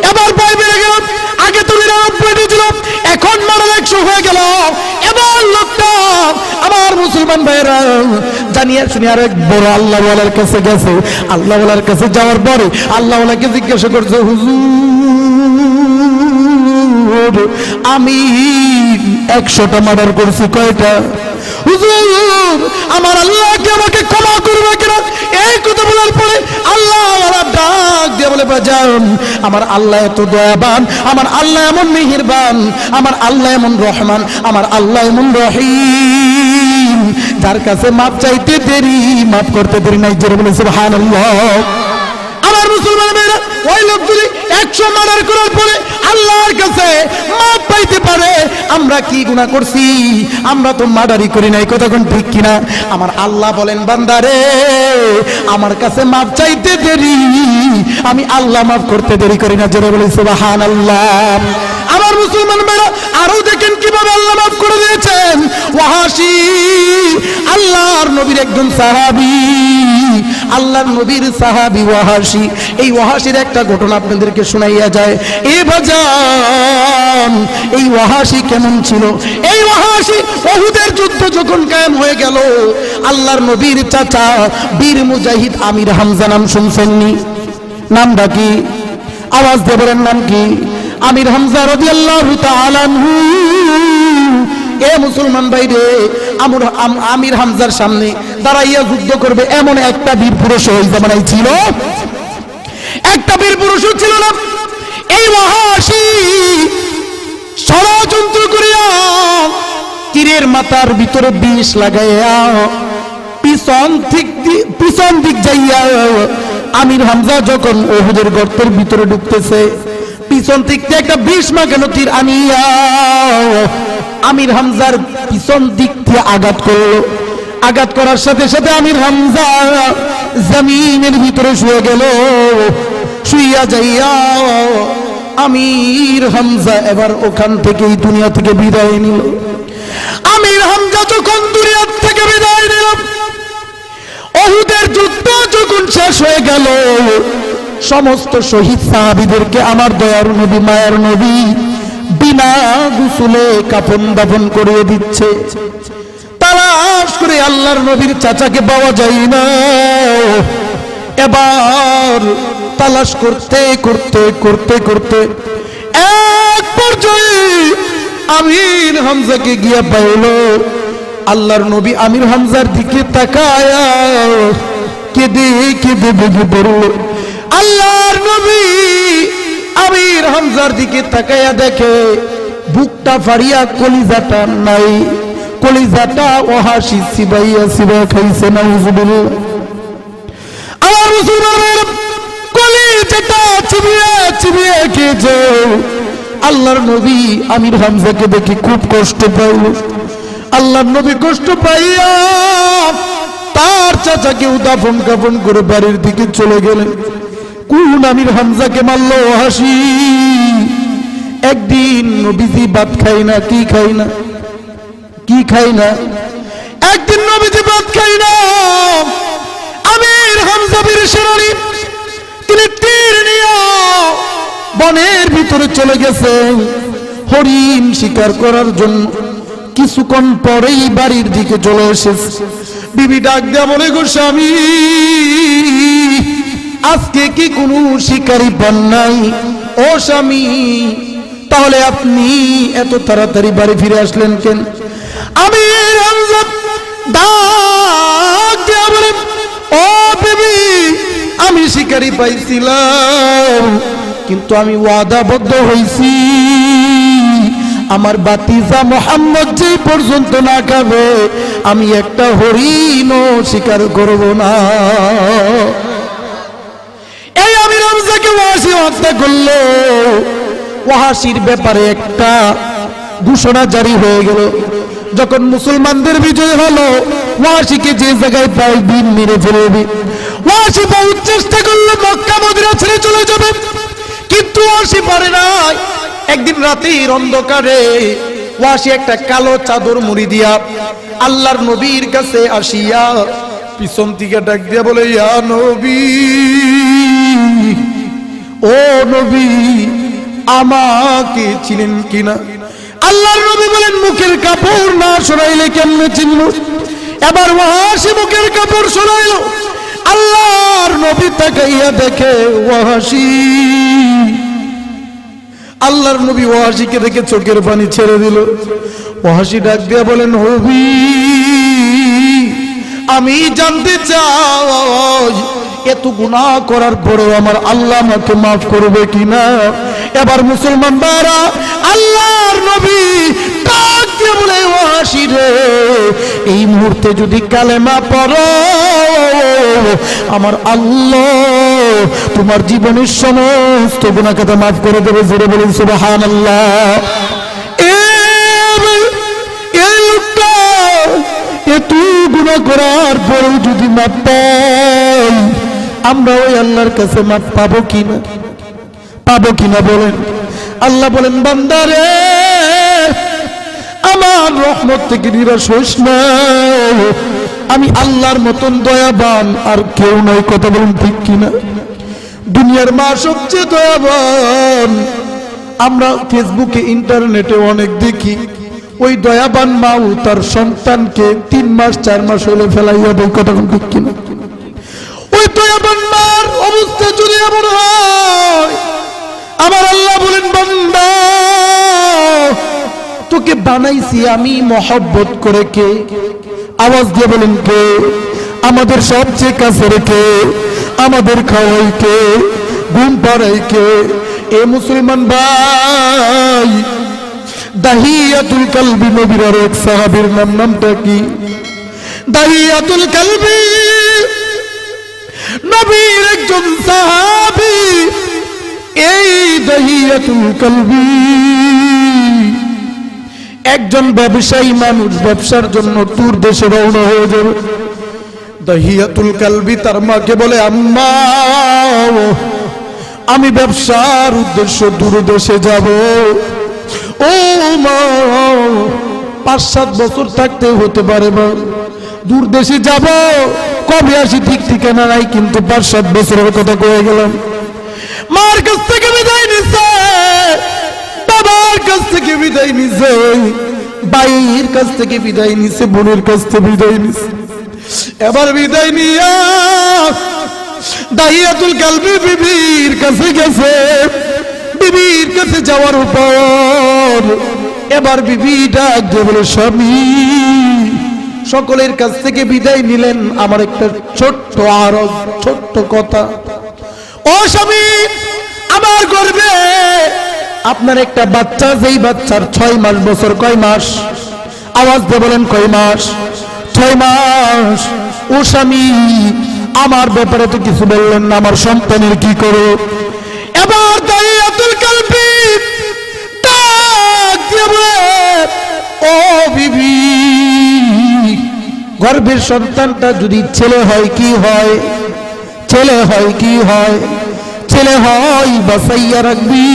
[SPEAKER 1] এবার ভয় বেড়ে গেল। আগে তো 99 ছিল, এখন মারা 100 হয়ে গেল। এবার লোকটা, আমার মুসলমান ভাইরা, জানিয়ে শুনে আরেক বড় আল্লাহওয়ালার কাছে গেছে। আল্লাহওয়ালার কাছে যাওয়ার পরে আল্লাহওয়ালাকে জিজ্ঞাসা করছে, হুজুর, আমি 100টা মার্ডার করছি। কয়টা? হুজুর, আমার আল্লাহকে আমাকে ক্ষমা করবে কিনা? এই কথা বলার পরে আল্লাহওয়ালা ডাক দিয়ে বলে, বাজান, আমার আল্লাহ এত দয়াবান, আমার আল্লাহ এমন মেহেরবান, আমার আল্লাহ এমন রহমান, আমার আল্লাহ এমন রহিম, যার কাছে মাপ চাইতে দেরি, মাফ করতে দেরি নাই। জোরে বলে সুবহানাল্লাহ। আমার মুসলমান ভাইরা, ওই লোক যদি 100 মার্ডার করার পরে আল্লাহর কাছে মাপ পাইতে পারে, আমরা কি গুনাহ করছি? আমরা তো মার্ডারই করি নাই। কথা কোন ঠিক কিনা? আমার আল্লাহ বলেন, বান্দারে, আমার কাছে মাপ চাইতে দেরি, আমি আল্লাহ মাফ করতে দেরি করি না। জোরে বলে সুবহানাল্লাহ। আমার মুসলমান ভাইরা, আরো দেখেন কিভাবে আল্লাহ মাফ করে দিয়েছেন। ওয়াহাশি, আল্লাহর নবীর একজন সাহাবী, আল্লাহর নবীর সাহাবী ওয়াহাশি। এই ওয়াহাশির একটা ঘটনা আপনাদেরকে শোনাইয়া যায়। এ বাজান, এই ওয়াহাশি কেমন ছিল? এই ওয়াহাশি উহুদের যুদ্ধ যখন কায়েম হয়ে গেল, আল্লাহর নবীর চাচা বীর মুজাহিদ আমির হামজা, নাম শুনছেননি? নামটা কি? আওয়াজ দিয়ে বলেন, নাম কি? আমির হামজা রাদিয়াল্লাহু তাআলা আনহু। এ মুসলমান ভাইরে, আমির হামজার সামনে দাঁড়াইয়া যুদ্ধ করবে এমন একটা বীর পুরুষ ওই জামানায় ছিল? একটা বীর পুরুষ ছিল না। এই ওয়াহাশি ষড়যন্ত্র করিয়া তীরের মাথার ভিতরে বিষ লাগাইয়া পিছন দিক যাইয়া আমির হামজা যখন উহুদের গর্তের ভিতরে ঢুকতেছে, পিছন দিক থেকে একটা বিষ মাখানো তীর আনিয়া আমির হামজার পিছন দিক থেকে আঘাত করলো। আঘাত করার সাথে সাথে আমির হামজা জমিনের ভিতরে শুয়ে গেল। শুইয়া যাইয়া আমির হামজা এবার ওখান থেকে এই দুনিয়া থেকে বিদায় নিল। আমির হামজা যখন দুনিয়া থেকে বিদায় নিল, উহুদের যুদ্ধ যখন শেষ হয়ে গেল, সমস্ত শহীদ সাহাবীদেরকে আমার দয়ার নবী মায়ার নবী বিনা গোসলে কাফন দাফন করিয়ে দিচ্ছে। তালাশ করে আল্লাহর নবীর চাচাকে পাওয়া যায় না। এবার তালাশ করতে করতে করতে করতে এক পর্যায়ে আমির হামজাকে গিয়া পাইল। আল্লাহর নবী আমির হামজার দিকে তাকায়া কেঁদে কেঁদে বেগে পড়ল। আল্লাহর নবী আমির হামজার দিকে তাকায়া দেখে বুকটা ফাড়িয়া কলিজাটা নাই, কলিজাটা ওহাসি সিবাইয়া সিবা খাইছে। নাউজুবিল্লাহ। আমার মুসলমানের কলিজাটা চিবিয়ে চিবিয়ে খেয়েছে। আল্লাহর নবী আমির হামজাকে দেখে খুব কষ্ট পাইল। আল্লাহর নবী কষ্ট পাইয়া তার চাচাকেও দাফন কাফন করে বাড়ির দিকে চলে গেলেন। কোন আমির হামজাকে মারলো হাসি। একদিন নবীজি ভাত খাই না, কি খাই না, কি খাই না, একদিন নবীজি ভাত খাই না। আমির হামজা বীর সেনানী, তিনি তীর নিয়ে বনের ভিতরে চলে গেছেন হরিণ শিকার করার জন্য। কিছুক্ষণ পরেই বাড়ির দিকে চলে এসেছে। বিবি ডাক দেয়া বলে, গো স্বামী, আজকে কি কোনো শিকারী পান নাই? ও স্বামী, তাহলে আপনি এত তাড়াতাড়ি বাড়ি ফিরে আসলেন কেন? আমির হামজা ডাক দেয়া বলে, ও বিবি, আমি শিকারী পাইছিলাম, কিন্তু আমি ওয়াদাবদ্ধ হইছি আমার বাতিজা মোহাম্মদ যে পর্যন্ত না খাবে আমি একটা হরিণও শিকার করব না। এই আমির হামজাকে ওয়াসি হত্যা করলো। ওয়াসির ব্যাপারে একটা ঘোষণা জারি হয়ে গেল। যখন মুসলমানদের বিজয় হলো, ওয়াসিকে যে জায়গায় পাই বিন মেরে ফেলবে। ওয়াসি বহুত চেষ্টা করলো মক্কা মদিনা ছেড়ে চলে যাবে, কিন্তু ওয়াসি পারে না। একদিন রাতের অন্ধকারে ওয়াসি একটা কালো চাদর মুড়ি দিয়া আল্লাহর নবীর কাছে আসিয়া পিছন থেকে ডাক দিয়া বলে, ইয়া নবী, ও নবী, আমাকে চিনেন কিনা? আল্লাহর নবী বলেন, মুখের কাপড় না সরাইলে কেমনে চিনব? এবার ওয়াসি মুখের কাপড় সরাইল। আল্লাহর নবী তাকাইয়া দেখে ওয়াসি। আল্লাহর নবী ওয়াসিকে দেখে চোখের পানি ছেড়ে দিল। ওয়াসি ডাক দিয়া বলেন, নবী, আমি জানতে চাই এত গুনাহ করার পরেও আমার আল্লাহ আমাকে মাফ করবে কিনা? এবার মুসলমান ভাইরা আল্লাহর নবী ডাক দিয়ে বলে, ওয়াসি রে, এই মুহূর্তে যদি কালেমা পড়ো আমার আল্লাহ তোমার জীবনের সমস্ত গুনাহ কথা মাফ করে দেবে। জোরে বলুন সুবহানাল্লাহ। এই লোকটা এত গুনাহ করার পরেও যদি মাফ পাই, আমরা ওই আল্লাহর কাছে মাফ পাবো কিনা? পাবো কিনা বলেন? আল্লাহ বলেন, বান্দারে, আমার রহমত থেকে নিরাশ হইস না। আমি আল্লাহর মতন দয়াবান আর কেউ নাই। কথা বলুন ঠিক কিনা? দুনিয়ার মা সবচেয়ে দয়াবান। আমরা ফেসবুকে ইন্টারনেটে অনেক দেখি, ওই দয়াবান মাও তার সন্তানকে 3 মাস 4 মাস হলে ফেলাইয়া দেয়। কথা বলুন ঠিক কিনা? ওই দয়াবান মার অবস্থা যদি এমন হয়, আমার আল্লাহ বলেন, বান্দা, তোকে বানাইছি আমি মহব্বত করে। কে? আওয়াজ দিয়ে বলেন, কে? আমাদের সবচেয়ে কাছের কে? আমাদের খাওয়াই কে? ঘুম পাড়াই কে? এ মুসলমান ভাই, দাহিয়াতুল কালবি নবীর আর এক সাহাবীর নামটা কি? দাহিয়াতুল কালবি নবীর একজন সাহাবী। এই দাহিয়াতুল কালবি একজন ব্যবসায়ী মানুষ, ব্যবসার জন্য দূর দেশে রওনা হয়ে যাবে। দাহিয়াতুল কালবি তার মাকে বলে, আম্মা, আমি ব্যবসার উদ্দেশ্য দূরদেশে যাব। ও মা, 5-7 বছর থাকতে হতে পারে মা, দূর দেশে যাব, কবে আসি ঠিক ঠিকানা নাই, কিন্তু 5-7 বছরের কথা কয়ে গেলাম। মার কাছ থেকে বিদায় নিছে, বাবার কাছ থেকে বিদায় নিছে, ভাইয়ের কাছ থেকে বিদায় নিছে, বোনের কাছ থেকে বিদায় নিছে। এবার বিদায় নিয়া দাহিয়াতুল কালবি বিবির কাছে গেছে। বিবির কাছে যাওয়ার উপর এবার বিবি ডাক দিয়ে বলে, স্বামী, সকলের কাছ থেকে বিদায় নিলেন, আমার একটা ছোট্ট আরজ, ছোট্ট কথা। ও স্বামী, আমার গর্ভে আপনার একটা বাচ্চা, যেই বাচ্চার 6 মাস, বছর কয় মাস? আওয়াজ দিয়ে বলেন, কয় মাস? 6 মাস। ও স্বামী, আমার ব্যাপারে তো কিছু বললেন না, আমার সন্তানের কি করো? এবার দাহিয়াতুল কালবি ডাক দিয়ে বলে, ও বিবি, গর্ভের সন্তানটা যদি ছেলে হয় কি হয়? ছেলে হয় কি হয়? ছেলে হয় বাসাইয়া রাখবি,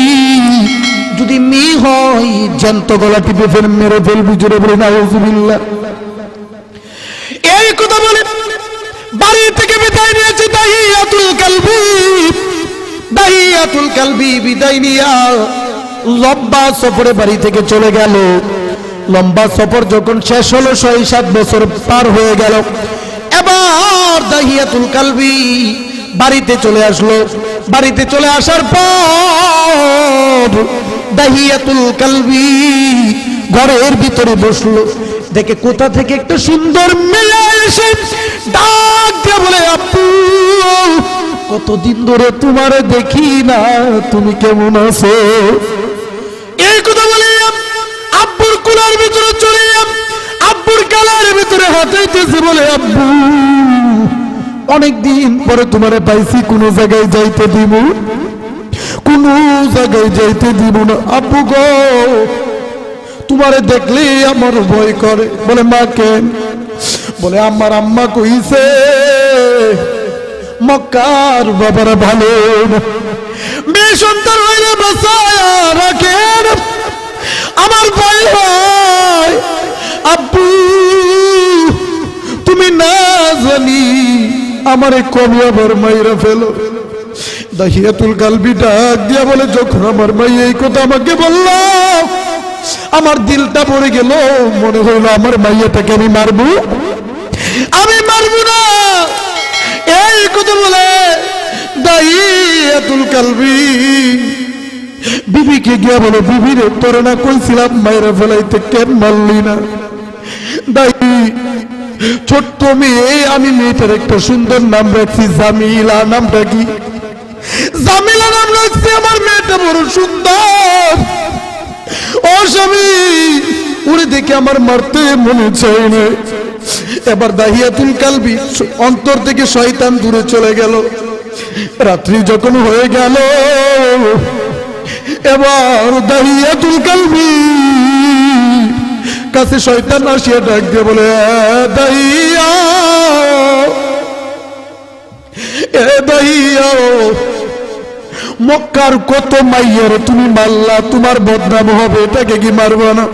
[SPEAKER 1] যদি মেয়ে হয় জ্যান্ত গলা টিপে ফের মেরে ফেলবি। জোরে বলে নাউজুবিল্লাহ। এই কথা বলে বাড়ি থেকে বিদায় নিয়েছে দাহিয়াতুল কালবি। দাহিয়াতুল কালবি বিদায় নিয়া লম্বা সফরে বাড়ি থেকে চলে গেল। লম্বা সফর যখন শেষ হলো, 6-7 বছর পার হয়ে গেল, এবার দাহিয়াতুল কালবি বাড়িতে চলে আসলো। বাড়িতে চলে আসার পর দাহিয়াতুল কালবি ঘরের ভিতরে বসলো। দেখে কোথা থেকে একটা সুন্দর মেয়ে এসে ডাক দিয়ে বলে, আপু, কতদিন ধরে তোমারে দেখি না, তুমি কেমন আছো? এই কথা বলে আব্বুর কোলার ভিতরে চলে, আব্বুর গালার ভিতরে হাঁটাইতেছে, বলে, আব্বু, অনেকদিন পরে তোমারে পাইছি, কোনো জায়গায় যাইতে দিব, কোনো জায়গায় যাইতে দিব না। আব্বু গো, তোমারে দেখলে আমার ভয় করে। বলে, মা কেন? বলে, আমার আম্মা কইছে মক্কার বাবারা ভালো না, মেয়ে সন্তান হইলে বাঁচায়া রাখেন, আমার ভয় হয়। আব্বু, তুমি না জানি আমারে কবে আবার মাইরা ফেলো। দাহিয়াতুল কালবি ডাক দিয়া বলে, যখন আমার মাই এই কথা আমাকে বলল, আমার দিলটা পড়ে গেল, মনে হইল আমার মাইয়াটাকে আমি মারবো, আমি মারবো না। এই কথা বলে দাহিয়াতুল কালবি বিবিকে গিয়া বলে, বিবি রে, তোরে না কইছিলাম মাইরা ফেলাইতে, কেন মারলি না? দাহি, ছোট্ট মেয়ে, আমি মেয়েটার একটা সুন্দর নাম রাখছি জামিলা। নামটা কি? জামিলা নাম রাখছি, আমার মেয়েটা বড় সুন্দর। ও স্বামী, উড়ে দেখে আমার মারতে মনে চায় না। এবার দাহিয়াতুল কালবি অন্তর থেকে শয়তান দূরে চলে গেল। রাত্রি যখন হয়ে গেল, এবার দাহিয়াতুল কালবি কাছে শয়তান আসিয়া ডাক দিয়ে বলে, দাহিয়া, এ দাহিয়া, মক্কার কত মাইয়ার তুমি মারলা, তোমার বদনাম হবে, এটাকে কি মারবা না?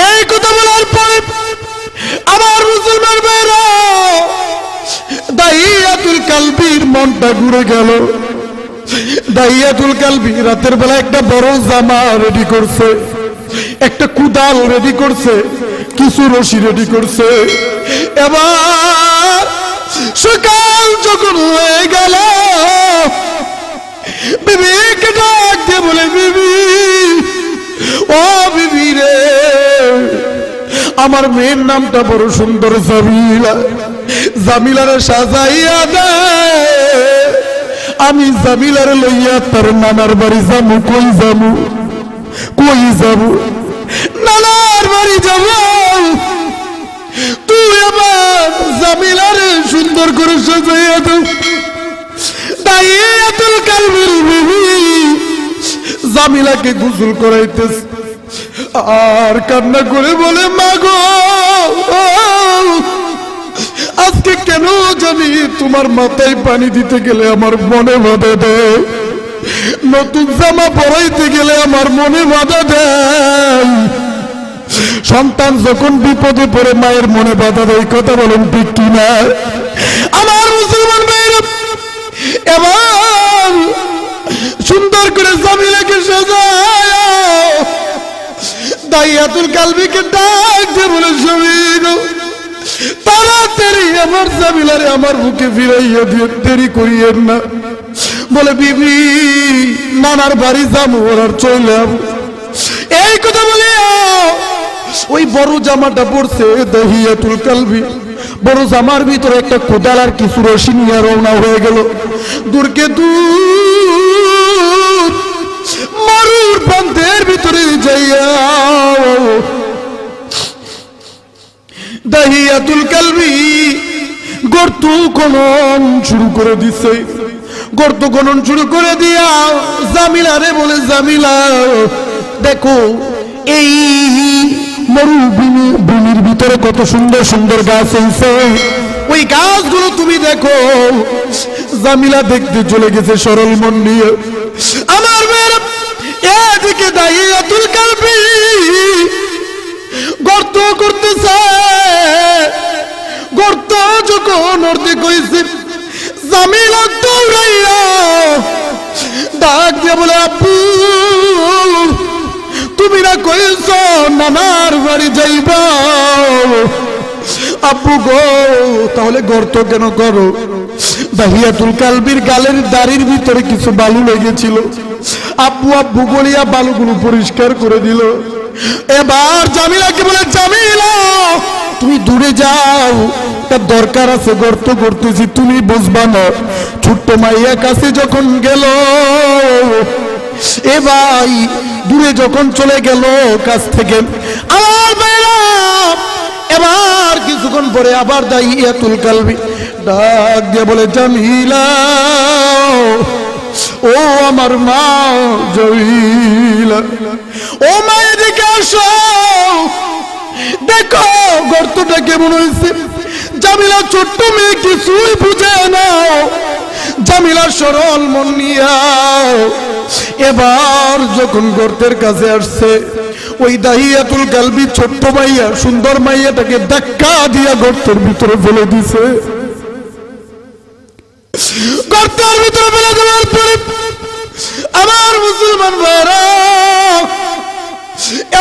[SPEAKER 1] এই কথা বলার পরে আমার মুসলমান ভাইরা, দাহিয়াতুল কালবির মনটা ঘুরে গেল। দাহিয়াতুল কালবি রাতের বেলা একটা বড় জামা রেডি করছে, একটা কুদাল রেডি করছে, কিছু রশি রেডি করছে। এবার সকাল যখন হয়ে গেল, বিবিকে ডাক দিয়ে বলে, বিবি, ও বিবি রে, আমার মেয়ের নামটা বড় সুন্দর জামিলা, জামিলারে সাজাইয়া দে, আমি জামিলারে লইয়া তার নানার বাড়ি যাবো। কই যাবো? কই যাবো? নানার বাড়ি যাব। তুই আমার জামিলারে সুন্দর করে সাজাইয়া দে। দাহিয়াতুল কালবির বিবি জামিলাকে গোসল করাইতেছে, আর কান্না করে বলে, মা গো, আজকে কেন জানি তোমার মাথায় পানি দিতে গেলে আমার মনে বাধা দেয়। নতুন জামা পরাইতে গেলে আমার মনে বাধা দেয়। সন্তান যখন বিপদে পড়ে মায়ের মনে বাধা দেয়, কথা বলেন ঠিক কিনা? আমার মুসলমান ভাইরা, এবার সুন্দর করে জামিলাকে সাজায় দাহিয়াতুল কালবিকে ডাক দিয়ে বলে, স্বামী গো, তাড়াতাড়ি আমার জামিলারে আমার বুকে ফিরাইয়া দিয়ে, দেরি করিয়েন না। বলে, বিবি নানার বাড়ি যাবো, আর চলে যাবো। এই কথা বলে ওই বড় জামাটা পড়ছে দাহিয়াতুল কালবি, বড় জামার ভিতরে একটা কোদাল আর কিছু রশি নিয়ে রওনা হয়ে গেল। দূরকে দূর মরুর বান্ধের ভিতরে যাইয়া দাহিয়াতুল কালবি গর্ত খনন শুরু করে দিছে। গর্ত খনন শুরু করে দিয়া জামিলা রে বলে, জামিলা দেখো, এই মরুভূমির ভিতরে কত সুন্দর সুন্দর গাছ হয়েছে, ওই গাছগুলো তুমি দেখো। জামিলা দেখতে চলে গেছে সরল মন নিয়ে। আমার মেয়ের এদিকে দাহিয়াতুল কালবি গর্ত করতেছে। গর্ত যখন অর্ধেক হয়েছে, জামিলা দৌড়াইয়া ডাক দিয়ে বলে, আপু তুমি না কইছ নানার বাড়ি যাইবা? আপু গো, তাহলে গর্ত কেন করো? দাহিয়াতুল কালবির গালের দাড়ির ভিতরে কিছু বালু লেগেছিল। আব্বু আব্বু বলিয়া বালুগুলো পরিষ্কার করে দিল। এবার জামিলাকে বলে, জামিলা তুমি দূরে যাও, তার দরকার আছে, গর্ত করতেছি, তুমি বুঝবা না। ছোট্ট মাইয়া কাছে যখন গেল, এ ভাই দূরে যখন চলে গেল কাছ থেকে, আমার ভাইরা এবার কিছুক্ষণ পরে আবার দাহিয়াতুল কালবি ডাক দিয়ে বলে, জামিলা ও আমার মা জামিলা, ও মা এদিকে আসো, দেখো গর্তটা কেমন হয়েছে। জামিলা ছোট্ট মেয়ে, কিছুই বুঝে না। জামিলা সরল মন নিয়া এবার যখন গর্তের কাছে আসছে, ওই দাহিয়াতুল কালবি ছোট্ট মাইয়া, সুন্দর মাইয়াটাকে ধাক্কা দিয়া গর্তের ভিতরে ফেলে দিছে। গর্তের ভিতরে ফেলে দেওয়ার পরে আমার মুসলমান ভাইরা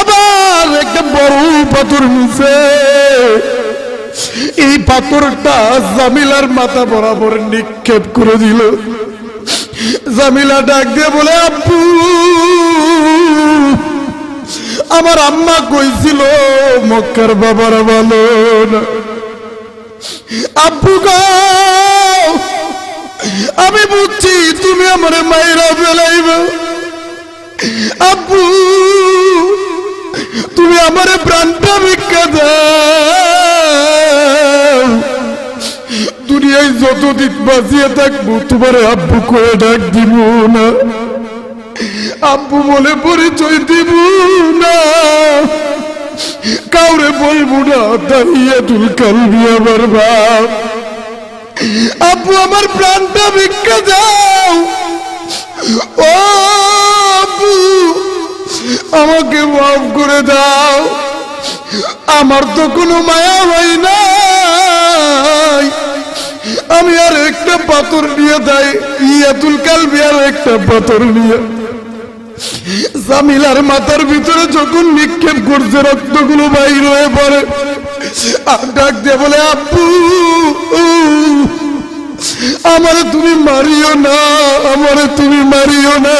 [SPEAKER 1] এবার একটা বড় পাথর নিছে। এই পাথরটা জামিলার মাথা বরাবর নিক্ষেপ করে দিল। জামিলা ডাক দিয়ে বলে, আব্বু আমার আম্মা কইছিল মক্কার বাবার ভালো না। আব্বু গো, আমি বুঝছি তুমি আমার মায়েরা ফেলাইবা। আব্বু তুমি আমার প্রাণটা ভিক্ষা দাও। দুনিয়ায় যতদিন বাঁচিয়ে থাকবো তোমার আব্বু করে ডাক দিব না, আব্বু বলে পরিচয় দিব না, কাউরে বলবো না দাহিয়াতুল কালবি আমার বাপ। আব্বু আমার প্রাণটা ভিক্ষা দাও। ও আব্বু আমাকে মাফ করে দাও, আমার তো কোনো মায়া হয় নাই। আমি আর একটা পাথর নিয়ে দাহিয়াতুল কালবি আর একটা পাথর নিয়ে জামিলার মাথার ভিতরে যখন নিক্ষেপ করছে, রক্তগুলো বাইর হয়ে পড়ে। ডাক দিয়ে বলে, আব্বু আমারে তুমি মারিও না, আমারে তুমি মারিও না।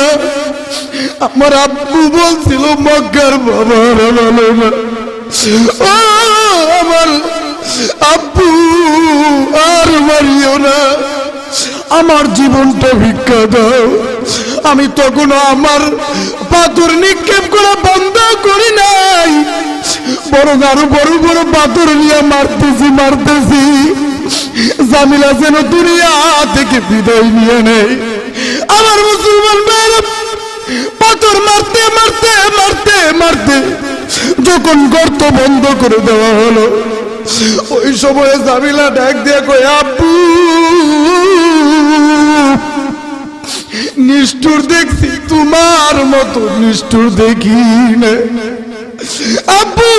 [SPEAKER 1] আমার আব্বু বলছিল মক্কার বাবার ভালো না। ও আমার আব্বু আর মারিও না, আমার জীবনটা ভিক্ষা দাও। আমি তখনও আমার পাথর নিক্ষেপ করা বন্ধ করি নাই, বরং আরো বড় বড় পাথর নিয়ে মারতেছি। জামিলা যেন দুনিয়া থেকে বিদায় নিয়ে নেই। আমার মুসলমান ভাইরা পাথর মারতে মারতে মারতে মারতে যখন গর্ত বন্ধ করে দেওয়া হলো, ওই সময়ে জামিলা ডাক দিয়ে কয়, আব্বু নিষ্ঠুর দেখছি, তোমার মতো নিষ্ঠুর দেখি না। আব্বু,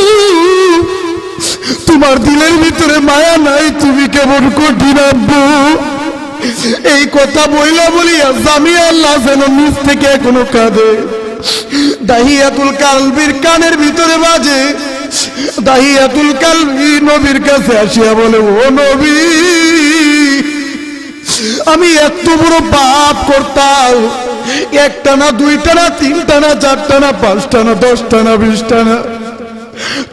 [SPEAKER 1] তোমার দিলের ভিতরে মায়া নাই, তুমি কেমন কঠিন আব্বু। এই কথা বইলা বলিয়া জামিয়া আল্লাহ যেন নিজ থেকে এখনো কাঁদে। দাহিয়াতুল কালবির কানের ভিতরে বাজে। দাহিয়াতুল কালবি নবীর কাছে আসিয়া বলে, ও নবী, আমি এত বড় পাপ করতাম, একটা না, দুইটা না, তিনটা না, চারটা না, পাঁচটা না, 10টা না, 20টা না,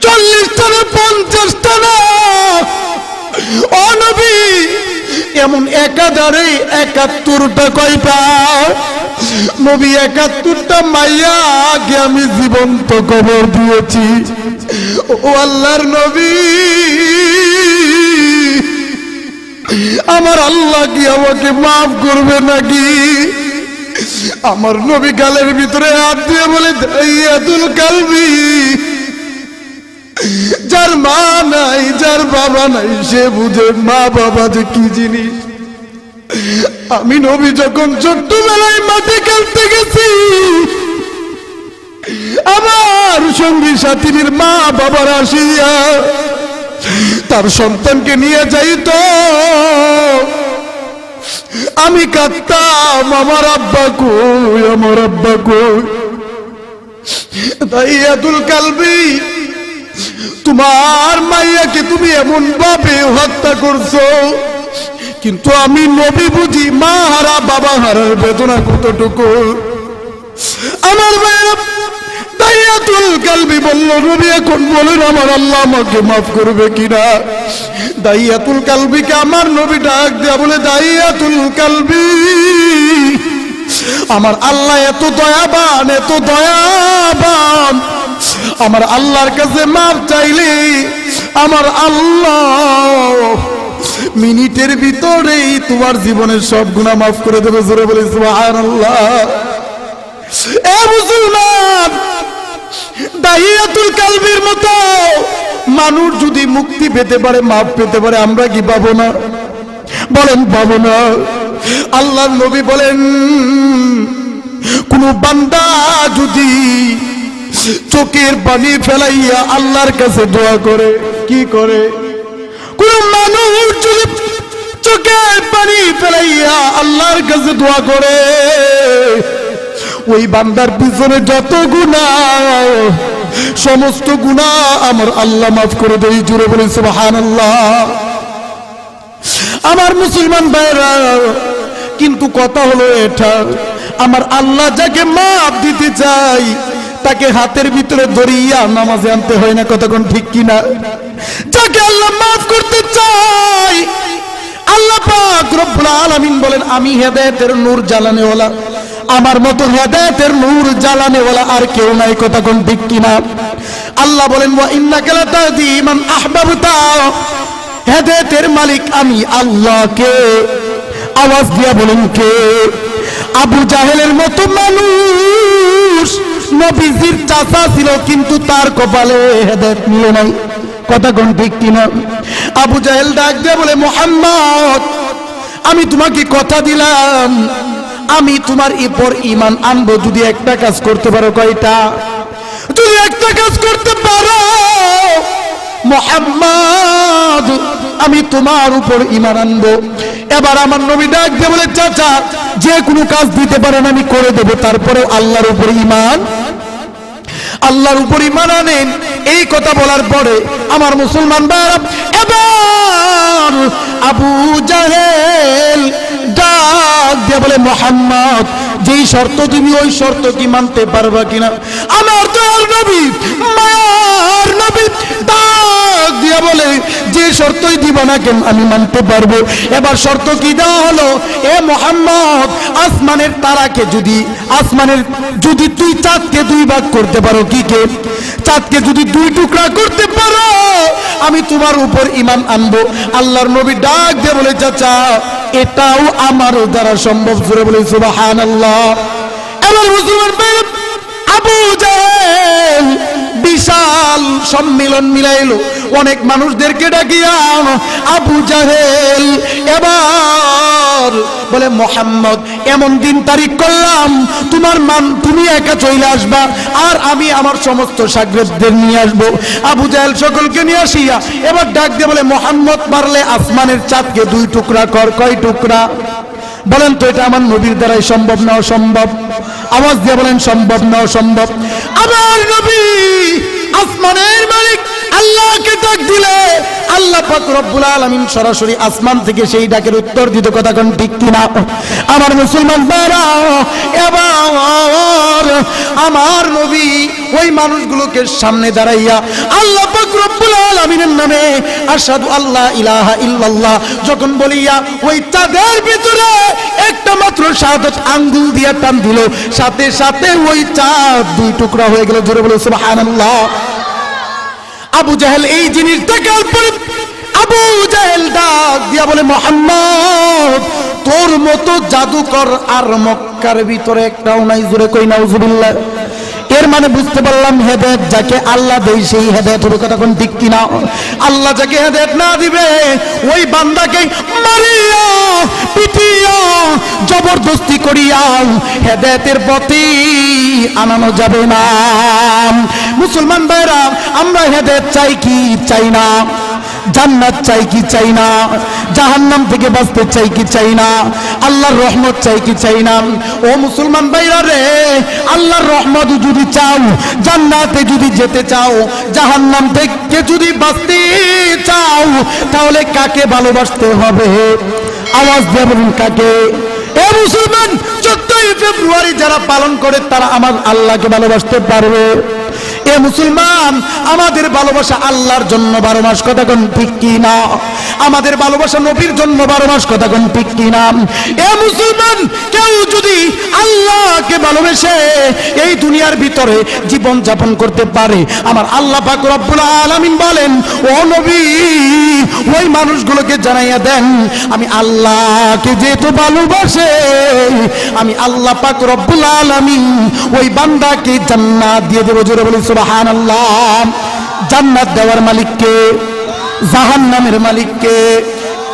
[SPEAKER 1] 40টা না, 50টা না। ও নবী, এমন একাধারে 71টা কয়টা? নবী 71টা মাইয়া আগে আমি জীবন্ত কবর দিয়েছি। ও আল্লাহর নবী, আমার আল্লাহ কি আমাকে মাফ করবে নাকি? আমার নবী গালের ভিতরে হাত দিয়ে বলে, দাহিয়াতুল কালবি, যার মা নাই, যার বাবা নাই, সে বুঝে মা বাবা যে কি জিনিস। আমি নবী যখন ছোট্টবেলায় মাঠে খেলতে গেছি, আমার সঙ্গী সাথীর মা বাবার আসিয়া তার সন্তানকে নিয়ে যাইতো, আমি কাঁদতাম, আমার আব্বা কই, আমার আব্বা কই। দাহিয়াতুল কালবি, তোমার মাইয়াকে তুমি এমন ভাবে হত্যা করছো, কিন্তু আমি নবী বুঝি মা হারা বাবা হারার বেদনা কতটুকু। আমার ভাইরা, দাহিয়াতুল কালবি বলল, নবী এখন বলেন আমার আল্লাহ আমাকে মাফ করবে কিনা। দাহিয়াতুল কালবিকে আমার নবী ডাক দেয়া বলে, দাহিয়াতুল কালবি, আমার আল্লাহ এত দয়াবান, এত দয়াবান, আমার আল্লাহর কাছে মাফ চাইলে আমার আল্লাহ মিনিটের ভিতরেই তোমার জীবনের সব গুনাহ মাফ করে দেবে। জোরে বলে সুবহানাল্লাহ। এ মুসলমান, দাহিয়াতুল কালবির মতো মানুষ যদি মুক্তি পেতে পারে, মাফ পেতে পারে, আমরা কি পাবো না? বলেন পাবো না? আল্লাহর নবী বলেন, কোন বান্দা যদি চোখের পানি ফেলাইয়া আল্লাহর কাছে দোয়া করে, কি করে? কোন মানুষ যদি চোখের পানি ফেলাইয়া আল্লাহর কাছে দোয়া করে, ওই বান্দার পিছনে যত গুনাহ, সমস্ত গুনাহ আমার আল্লাহ মাফ করে দেয়। জুড়ে বলে সুবহানাল্লাহ। আমার মুসলমান ভাইরা, কিন্তু কথা হলো এটা, আমার আল্লাহ যাকে মাফ দিতে চাই তাকে হাতের ভিতরে ধরিয়া নামাজে আনতে হয় না? কতক্ষণ ঠিক কিনা? যাকে আল্লাহ মাফ করতে চাই, আল্লাহ পাক রব্বুল আলামিন বলেন, আমি হেদায়েতের নূর জ্বালানেওয়ালা, আমার মতো হেদায়েতের নূর জ্বালানেওয়ালা আর কেউ নাই। কতক্ষণ ঠিক কিনা? আল্লাহ বলেন, ওয়া ইন্নাকা লাতাহদি মান আহবাবতা, হেদায়েতের মালিক আমি আল্লাহ। কে? আওয়াজ দিয়া বলেন কে? আবু জাহেলের মতো মানুষ নবীজির চাচা ছিল, কিন্তু তার কপালে হেদায়েত মিলে নাই। কতক্ষণ ঠিক কিনা? আবু জাহেল ডাক দিয়ে বলে, মুহাম্মদ, আমি তোমাকে কথা দিলাম, আমি তোমার উপর ঈমান আনবো যদি একটা কাজ করতে পারো। কয়টা? যদি একটা কাজ করতে পারো মুহাম্মদ, আমি তোমার উপর ঈমান আনবো। এবার আমার নবী ডাক দিয়ে বলে, চাচা, যে কোনো কাজ দিতে পারেন আমি করে দেবো, তারপরে আল্লাহর উপর ঈমান, আল্লাহর উপর ঈমান আনেন। এই কথা বলার পরে আমার মুসলমান ভাইরা, এবার আবু জাহেল ডাক দিয়ে বলে, মুহাম্মদ, যেই শর্ত তুমি, ওই শর্ত কি মানতে পারবা কিনা? আমার দয়াল নবী, মায়ার নবী ডাক দিয়ে বলে, যে শর্তই দিবা না কেন আমি মানতে পারবো। এবার শর্ত কি দেওয়া হলো, এ মুহাম্মদ, আসমানের তারাকে যদি, আসমানের যদি তুই চাঁদকে 2 ভাগ করতে পারো, কি কে? চাঁদকে যদি 2 টুকরা করতে পারো, আমি তোমার উপর ঈমান আনবো। আল্লাহর নবী ডাক দিয়ে বলে, চাচা, এটাও আমারও দ্বারা সম্ভব। জোরে বলে সুবহানাল্লাহ। এবার মুসলমান ভাইরা, আবু জাহেল বিশাল সম্মিলন মিলাইলো, অনেক মানুষদেরকে ডাকিয়া আবু জাহেল এবার পর বলে মুহাম্মদ এমন দিন তারিখ করলাম তুমি একা চলে আসবা আর আমি আমার সমস্ত শাগরেদদের নিয়ে আসবো। আবু জাহেল সকলকে নিয়ে আসিয়া এবার ডাক দিয়ে বলে মুহাম্মদ পারলে আসমানের চাঁদকে 2 টুকরা কর। কয় টুকরা বলেন তো? এটা আমার নবীর দ্বারাই সম্ভব না অসম্ভব? আওয়াজ দিয়ে বলেন সম্ভব না অসম্ভব? আমার নবী আসমানের মালিক আল্লাহকে ডাক দিলে আল্লাহ পাক রব্বুল আলামিন সরাসরি আসমান থেকে সেই ডাকের উত্তর দিত। কথা কোন ঠিক কিনা? আমার মুসলমান ভাইরা, এবার আমার নবী ওই মানুষগুলোকে সামনে দাঁড়াইয়া আল্লাহ পাক রব্বুল আলামিনের নামে আশহাদু আল্লা ইলাহা ইল্লাল্লাহ যখন বলিয়া ওই চাঁদের ভিতরে একটা মাত্র শাহাদাত আঙ্গুল দিয়া টান দিল, সাথে সাথে ওই চাঁদ 2 টুকরা হয়ে গেল। জোরে বলে সুবহানাল্লাহ। আবু জাহেল এই জিনিস দেখার পরে আবু জাহেল ডাক দিয়া বলে মুহাম্মদ তোর মতো জাদুকর আর মক্কার ভিতরে একটাও নাই। জোরে কই নাউজুবিল্লাহ। এর মানে বুঝতে পারলাম হেদায়েত যাকে আল্লাহ দেয় সেই হেদায়েত হবে। কথা কোন ঠিক কিনা? আল্লাহ যাকে হেদায়েত না দিবে ওই বান্দাকে মারিয়া পিটিয়া জবরদস্তি করিয়া হেদায়েতের পথে আনানো যাবে না। মুসলমান ভাইরা, আমরা হেদায়েত চাই কি চাই না? জান্নাত চাই কি চাই না? জাহান্নাম থেকে বাঁচতে চাই কি চাই না? আল্লাহর রহমত চাই কি চাই না? ও মুসলমান ভাইরা রে, আল্লাহর রহমত যদি চাও, জান্নাতে যদি যেতে চাও, জাহান্নাম থেকে যদি বাঁচতে চাও, তাহলে কাকে ভালোবাসতে হবে? আওয়াজ দিয়ে বলুন কাকে? এ মুসলমান, 14 ফেব্রুয়ারি যারা পালন করে তারা আমার আল্লাহকে ভালোবাসতে পারবে? এ মুসলমান, আমাদের ভালোবাসা আল্লাহর জন্য 12 মাস। কথা কোন ঠিক কি না? আমাদের ভালোবাসা নবীর জন্য 12 মাস। কথা কোন ঠিক কি না? এ মুসলমান, কেউ যদি আল্লাহকে ভালোবেসে এই দুনিয়ার ভিতরে জীবন যাপন করতে পারে, আমার আল্লাহ পাক রব্বুল আলামিন বলেন ও নবী ওই মানুষগুলোকে জানাইয়া দেন আমি আল্লাহকে যেহেতু ভালোবাসে আমি আল্লাহ পাক রব্বুল আলামিন ওই বান্দাকে জান্নাত দিয়ে দেব। জোরে বলি সুবহানাল্লাহ। জান্নাত দেওয়ার মালিক কে? জাহান্নামের মালিক কে?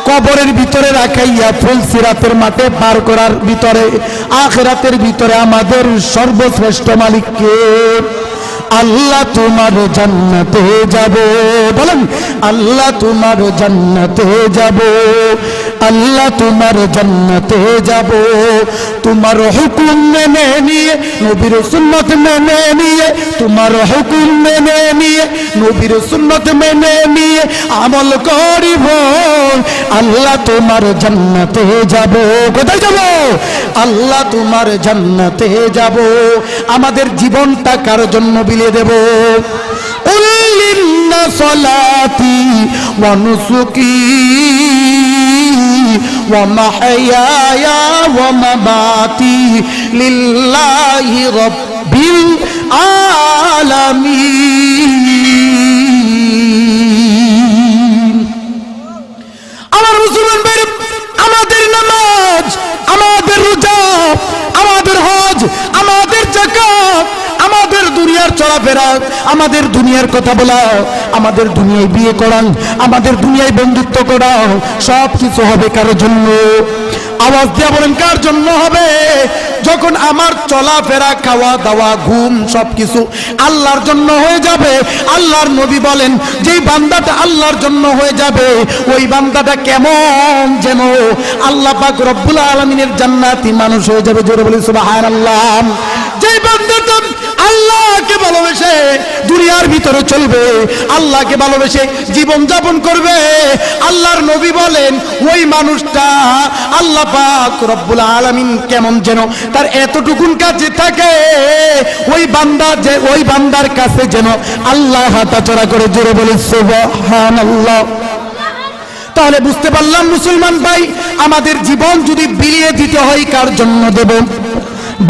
[SPEAKER 1] কবরের ভিতরে রাখাইয়া ফুলসিরাতের মাঠে পার করার ভিতরে আখিরাতের ভিতরে আমাদের সর্বশ্রেষ্ঠ মালিক কে? আল্লাহ তোমার জান্নাতে যাব। বলেন আল্লাহ তোমার জান্নাতে যাব, আল্লাহ তোমার জান্নাতে যাব। তোমার হুকুম মেনে নিয়ে, নবীর সুন্নাত মেনে নিয়ে, তোমার হুকুম মেনে নিয়ে, নবীর সুন্নাত মেনে নিয়ে আমল করিব, আল্লাহ তোমার জান্নাতে যাব। কোথায় যাব? আল্লাহ তোমার জান্নাতে যাব। আমাদের জীবনটা কার জন্য বিলিয়ে দেব? উল্লিন্না সলাতি ওয়া নুসুকি ওয়া মাহইয়ায়া ওয়া মামাতি লিল্লাহি রাব্বিল আলামিন। আমার মুসলমান ভাই, আমাদের নামাজ, আমাদের রোজা, আমাদের হজ, আমাদের যাকাত, আমাদের দুনিয়ার চলাফেরা, আমাদের দুনিয়ার কথা বলা, আমাদের দুনিয়ায় বিয়ে করা, আমাদের দুনিয়ায় বন্ধুত্ব করা, সব কিছু হবে কার জন্য? আওয়াজ দিয়ে বলেন কার জন্য হবে? যখন আমার চলাফেরা, খাওয়া দাওয়া, ঘুম সবকিছু আল্লাহর জন্য হয়ে যাবে, আল্লাহর নবী বলেন যেই বান্দাটা আল্লাহর জন্য হয়ে যাবে ওই বান্দাটা কেমন যেন আল্লাহ পাক রব্বুল আলামিনের জান্নাতি মানুষ হয়ে যাবে। জোরে বলি সুবহানাল্লাহ। যেই বান্দাটা আল্লাহকে ভালোবেসে দুনিয়ার ভিতরে চলবে, আল্লাহকে ভালোবেসে জীবন যাপন করবে, আল্লাহর নবী বলেন ওই মানুষটা আল্লাহ পাক রব্বুল আলামিন কেমন যেন তার এতটুকুন কাছে থাকে, ওই বান্দা যে ওই বান্দার কাছে যেন আল্লাহ হাঁটাচলা করে। জোরে বলি সুবহানাল্লাহ। তাহলে বুঝতে পারলাম মুসলমান ভাই, আমাদের জীবন যদি বিলিয়ে দিতে হয় কার জন্য দেব?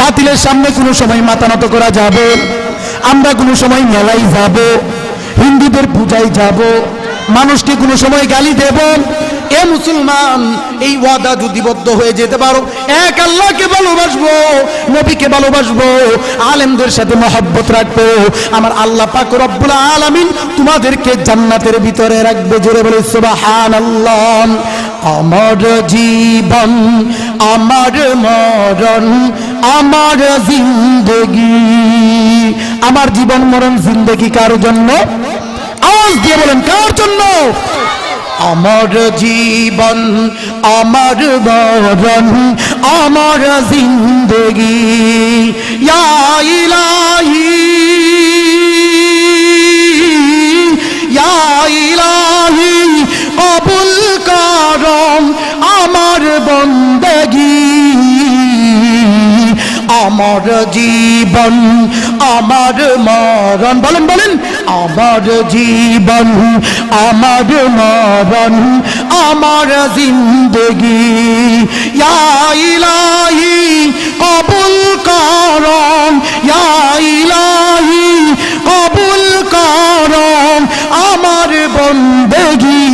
[SPEAKER 1] বাতিলের সামনে কোনো সময় মাথা নত করা যাবে? আমরা কোনো সময় মেলায় যাব, হিন্দুদের পূজায় যাব, মানুষকে কোনো সময় গালি দেব? এ মুসলমান, এই ওয়াদা যদি বদ্ধ হয়ে যেতে পারো, এক আল্লাহকে ভালোবাসবো, নবীকে ভালোবাসবো, আলেমদের সাথে মহব্বত রাখবো, আমার আল্লাহ পাক রব্বুল আলামিন তোমাদেরকে জান্নাতের ভিতরে রাখবে। জোরে বলে সুবহানাল্লাহ। আমার জীবন আমার মরণ আমার জিন্দগি। আমার জীবন মরণ জিন্দগি কার জন্য? আওয়াজ দিয়ে বলেন, কার জন্য? আমার জীবন আমার মরণ আমার জিন্দগি। ইয়া ইলাহি ইয়া ইলাহি কবুল করো আমার বন্দেগি। আমার জীবন আমার মরণ, বলেন বলেন, আমার জীবন আমার মরণ আমার জিন্দগি। ইয়া ইলাহি কবুল করো ইয়া ইলাহি কবুল করো আমার বন্দেগি।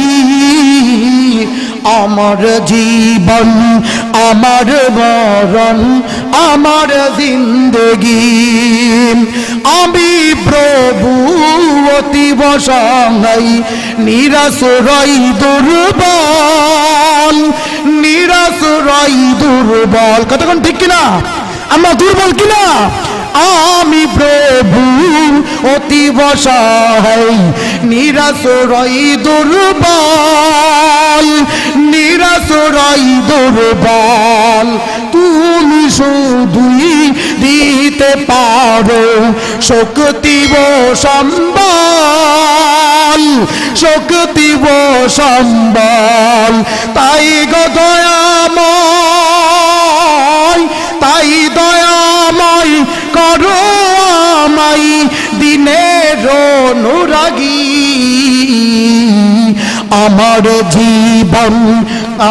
[SPEAKER 1] আমার জীবন আমার মরণ আমার জিন্দগি। আমি প্রভু অতীব সহায় নিরাশ্রয় দুর্বল, নিরাশ্রয় দুর্বল। কতক্ষণ ঠিক কিনা? আমরা দুর্বল কিনা? আমি প্রভু অতীব সহায় নিরাশ্রয় দুর্বল, নিরাশ্রয় দুর্বল। তুমি শুধুই দিতে পারো শক্তি ও সম্বল, শক্তি ও সম্বল। তাই গো দয়াময়, তাই দয়াময় করো আমায় দিনের অনুরাগী। আমার জীবন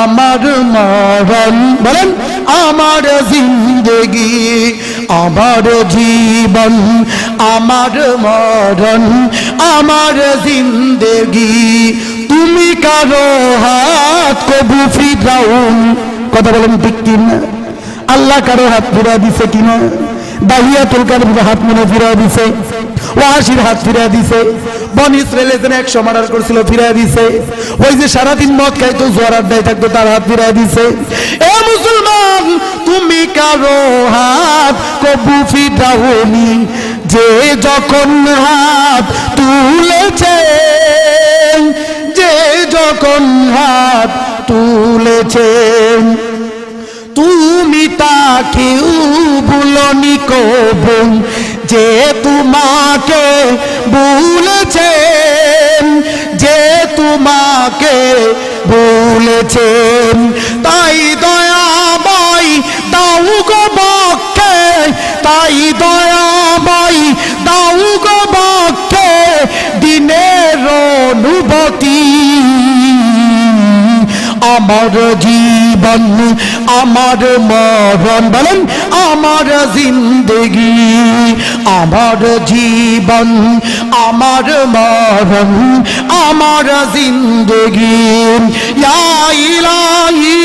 [SPEAKER 1] আমার মরণ, বলেন, আমার জিন্দগি। আমার জীবন আমার মরণ আমার জিন্দগি। তুমি কারো হাত কবু ফিরাউন। কথা বলেন ঠিক কিনা? আল্লাহ কারো হাত ফিরা দিছে কিনা? দাহিয়াতুল কারীর হাত মনে ফিরা দিছে, ওয়াসির হাত ফিরা দিছে, বনি ইসরায়েলের জন্য 100 মার্ডার করছিল ফিরা দিছে, ওই যে সারাদিন মদ খাইতো জোয়ার আড্ডায় থাকতো তার হাত ফিরা দিছে। এ মুসলমান, তুমি কারো হাত কবু ফিরাওনি, যে যখন হাত তুলেছে, যে যখন হাত তুলেছে, তুমি তাকেও ভুলনি কবু, যে তোমাকে ভুলেছেন, যে তোমাকে ভুলেছেন। তাই দয়াময় দাও গো বক্ষে, তাই দয়াময় দাও গো বক্ষে দিনের অনুভূতি। আমার জীবন আমার মরণ, বলেন, আমার জিন্দগি। আমার জীবন আমার মরণ আমার জিন্দগি। ইয়া ইলাহি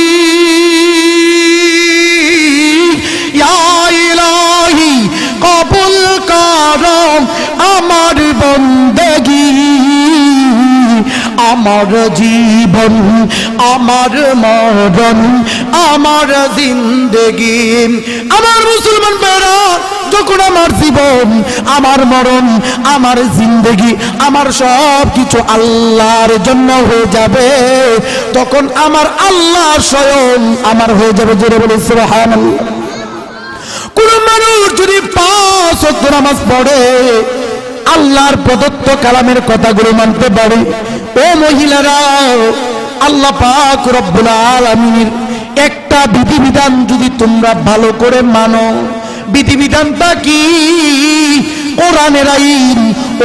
[SPEAKER 1] ইয়া ইলাহি কবুল করো আমার বন্দেগি। আমার জীবন আমার মরণ আমার জিন্দগি। আমার মুসলমান ভাইরা, যখন আমার জীবন আমার মরণ আমার জিন্দগি আমার সব কিছু আল্লাহর জন্য হয়ে যাবে, তখন আমার আল্লাহ স্বয়ং আমার হয়ে যাবে। জোরে বলে সুবহানাল্লাহ। কোন মানুষ যদি 5 ওয়াক্ত নামাজ পড়ে, আল্লাহর প্রদত্ত কালামের কথাগুলো মানতে পারে, ও মহিলারা, আল্লাহ পাক রব্বুল আলামিনের একটা বিধিবিধান যদি তোমরা ভালো করে মানো, বিধিবিধানটা কি? কোরআনের আইন।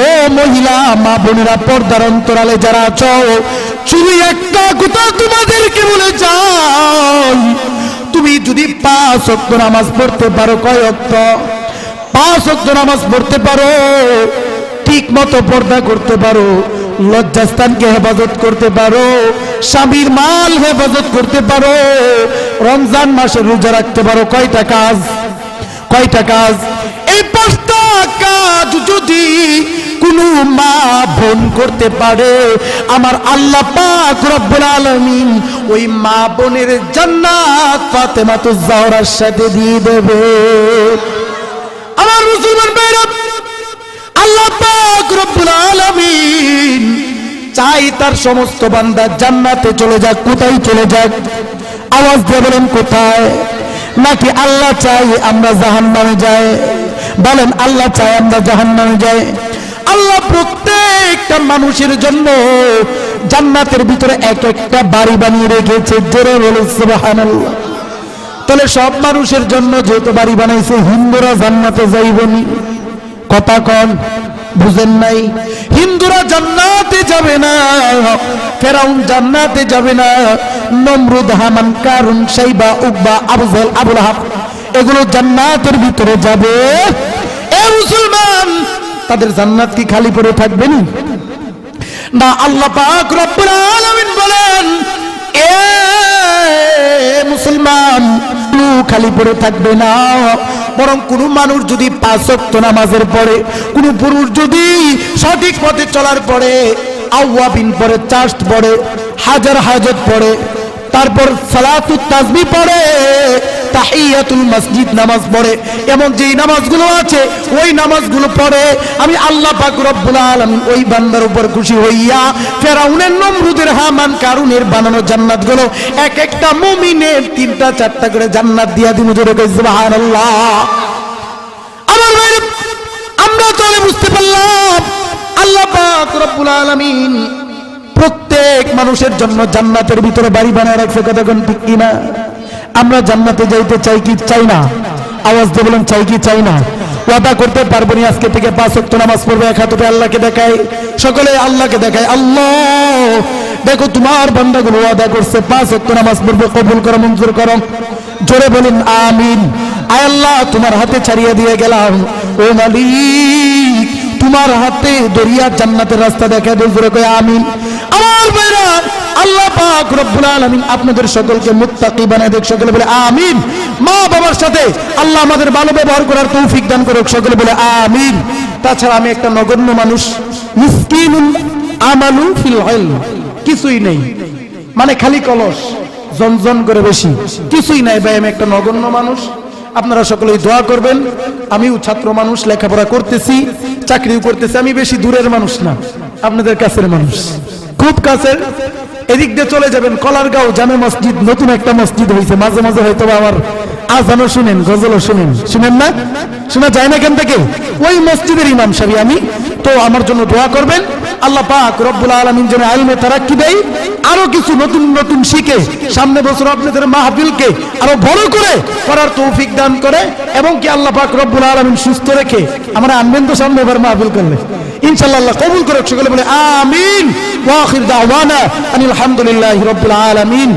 [SPEAKER 1] ও মহিলা মা বোনেরা, পর্দার অন্তরালে যারা আছো, শুধু একটা কথা তোমাদেরকে বলে যাই, তুমি যদি 5 ওয়াক্ত নামাজ পড়তে পারো, কয় ওয়াক্ত? 5 ওয়াক্ত নামাজ পড়তে পারো, ঠিক মতো পর্দা করতে পারো, লজ্জাস্থানকে হেফাজত করতে পারো, স্বামীর মাল হেফাজত করতে পারো, রমজান মাসে রোজা রাখতে পারো, কয়টা কাজ? কয়টা কাজ? এই 5টা কাজ যদি কোনো মা বোন করতে পারে, আমার আল্লাহ পাক রব্বুল আলামিন ওই মা বোনের জান্নাত ফাতেমাতুজ জাহরার সাথে দিয়ে দেবে। আমার মুসলমান ভাইরা, আল্লাহ পাক রব্বুল আলামিন চাই তার সমস্ত বান্দা জান্নাতে চলে যাক। কোথায় চলে যাক? আওয়াজ দিয়ে বলেন কোথায়? নাকি আল্লাহ চাই আমরা জাহান্নামে যাই? বলেন আল্লাহ চাই আমরা জাহান্নামে যাই? আল্লাহ প্রত্যেকটা মানুষের জন্য জান্নাতের ভিতরে এক একটা বাড়ি বানিয়ে রেখেছে। জোরে বলেন সুবহানাল্লাহ। তাহলে সব মানুষের জন্য যেহেতু বাড়ি বানাইছে, হিন্দুরা জান্নাতে যাইবনি? কথা কন, বুঝেন নাই? হিন্দুরা জান্নাতে যাবে না, ফেরাউন জান্নাতে যাবে না, নমরুদ, হামান, কারুন, সাইবা, উকবা, আবু জাহেল, আবু লাহাব এগুলো জান্নাতের ভিতরে যাবে। এ মুসলমান, তাদের জান্নাত কি খালি পড়ে থাকবে না? আল্লাহ পাক রব্বুল আলামিন বলেন, এ মুসলমান, খালি পড়ে থাকবে না, বরং কোন মানুষ যদি 5 ওয়াক্ত নামাজের পরে, কোন পুরুষ যদি সঠিক পথে চলার পরে আওয়াবিন পড়ে, চাষ্ট পড়ে, হাজার হাজত পড়ে, তারপর সালাতুত তাসবিহ পড়ে, তাহিয়াতুল মসজিদ নামাজ পড়ে, এমন যেই নামাজগুলো আছে ওই নামাজগুলো পড়ে, আমি আল্লাহ পাক রব্বুল আলামিন ওই বান্দার উপর খুশি হইয়া ফেরাউনের, নমরুদের, হামান, কারুনের বানানো জান্নাতগুলো এক একটা মুমিনের 3টা 4টা করে জান্নাত দিয়া দিমু। জোরে কই সুবহানাল্লাহ। আমার ভাই, আমরা তাহলে বুঝতে পারলাম আল্লাহ পাক রব্বুল আলামিন প্রত্যেক মানুষের জন্য জান্নাতের ভিতরে বাড়ি বানায় রাখছে। কথা কোন ঠিক কিনা? আমরা জান্নাতে যাইতে চাই কি চাই না? আওয়াজ দিয়ে বলেন চাই কি চাই না? ওয়াদা করতে পারবো না আজকে থেকে 5 ওয়াক্ত নামাজ পড়বো, এক হাতে আল্লাহকে দেখাই, সকলে আল্লাহকে দেখাই, আল্লাহ দেখো তোমার বান্দাগুলো ওয়াদা করছে 5 ওয়াক্ত নামাজ পড়বো, কবুল করো, মঞ্জুর করো। জোরে বলেন আমিন। আয় আল্লাহ, তোমার হাতে ছাড়িয়ে দিয়ে গেলাম, ও মালিক তোমার হাতে দরিয়া জান্নাতের রাস্তা দেখা দেয়। জোরে কই আমিন। আমার ভাইরা, আল্লাহ পাক রব্বুল আলামিন আপনাদের সকলকে মুত্তাকি বানায় দেখ। সকলে বলে আমিন। মা বাবার সাথে আল্লাহ আমাদের ভালো ব্যবহার করার তৌফিক দান করুক। সকলে বলে আমিন। তাছাড়া আমি একটা নগণ্য মানুষ, মিসকিনুল আমালু ফিল ইলম, কিছুই নেই, মানে খালি কলস জনজন করে বেশি, কিছুই নাই ভাই, আমি একটা নগণ্য মানুষ। আপনারা সকলেই দোয়া করবেন। আমিও ছাত্র মানুষ, লেখাপড়া করতেছি, চাকরিও করতেছি। আমি বেশি দূরের মানুষ না, আপনাদের কাছের মানুষ, খুব কাছের। এদিক দিয়ে চলে যাবেন, কলারগাঁও জামে মসজিদ, নতুন একটা মসজিদ হয়েছে, মাঝে মাঝে হয়তো আমার আজানও শুনেন, গজলও শুনেন, শুনেন না? শোনা যায় না কেন থেকে? ওই মসজিদের ইমাম সাহেব আমি। তো আমার জন্য দোয়া করবেন, আল্লাহ পাক রব্বুল আলামিন যেন ইলমে তারাক্কি দেয়, আরো কিছু নতুন নতুন শিখে সামনে বছর আপনাদের মাহফিলকে আরো বড় করে করার তৌফিক দান করে, এবং কি আল্লাহ পাক রব্বুল আলামিন সুস্থ রেখে আমরা আনবেন তো সামনে এবার মাহফিল করলে ইনশাআল্লাহ। আল্লাহ কবুল করে। সকলে বলে আমিন। ওয়া আখির দাওয়ানা আনিল হামদুলিল্লাহি রাব্বিল আলামিন।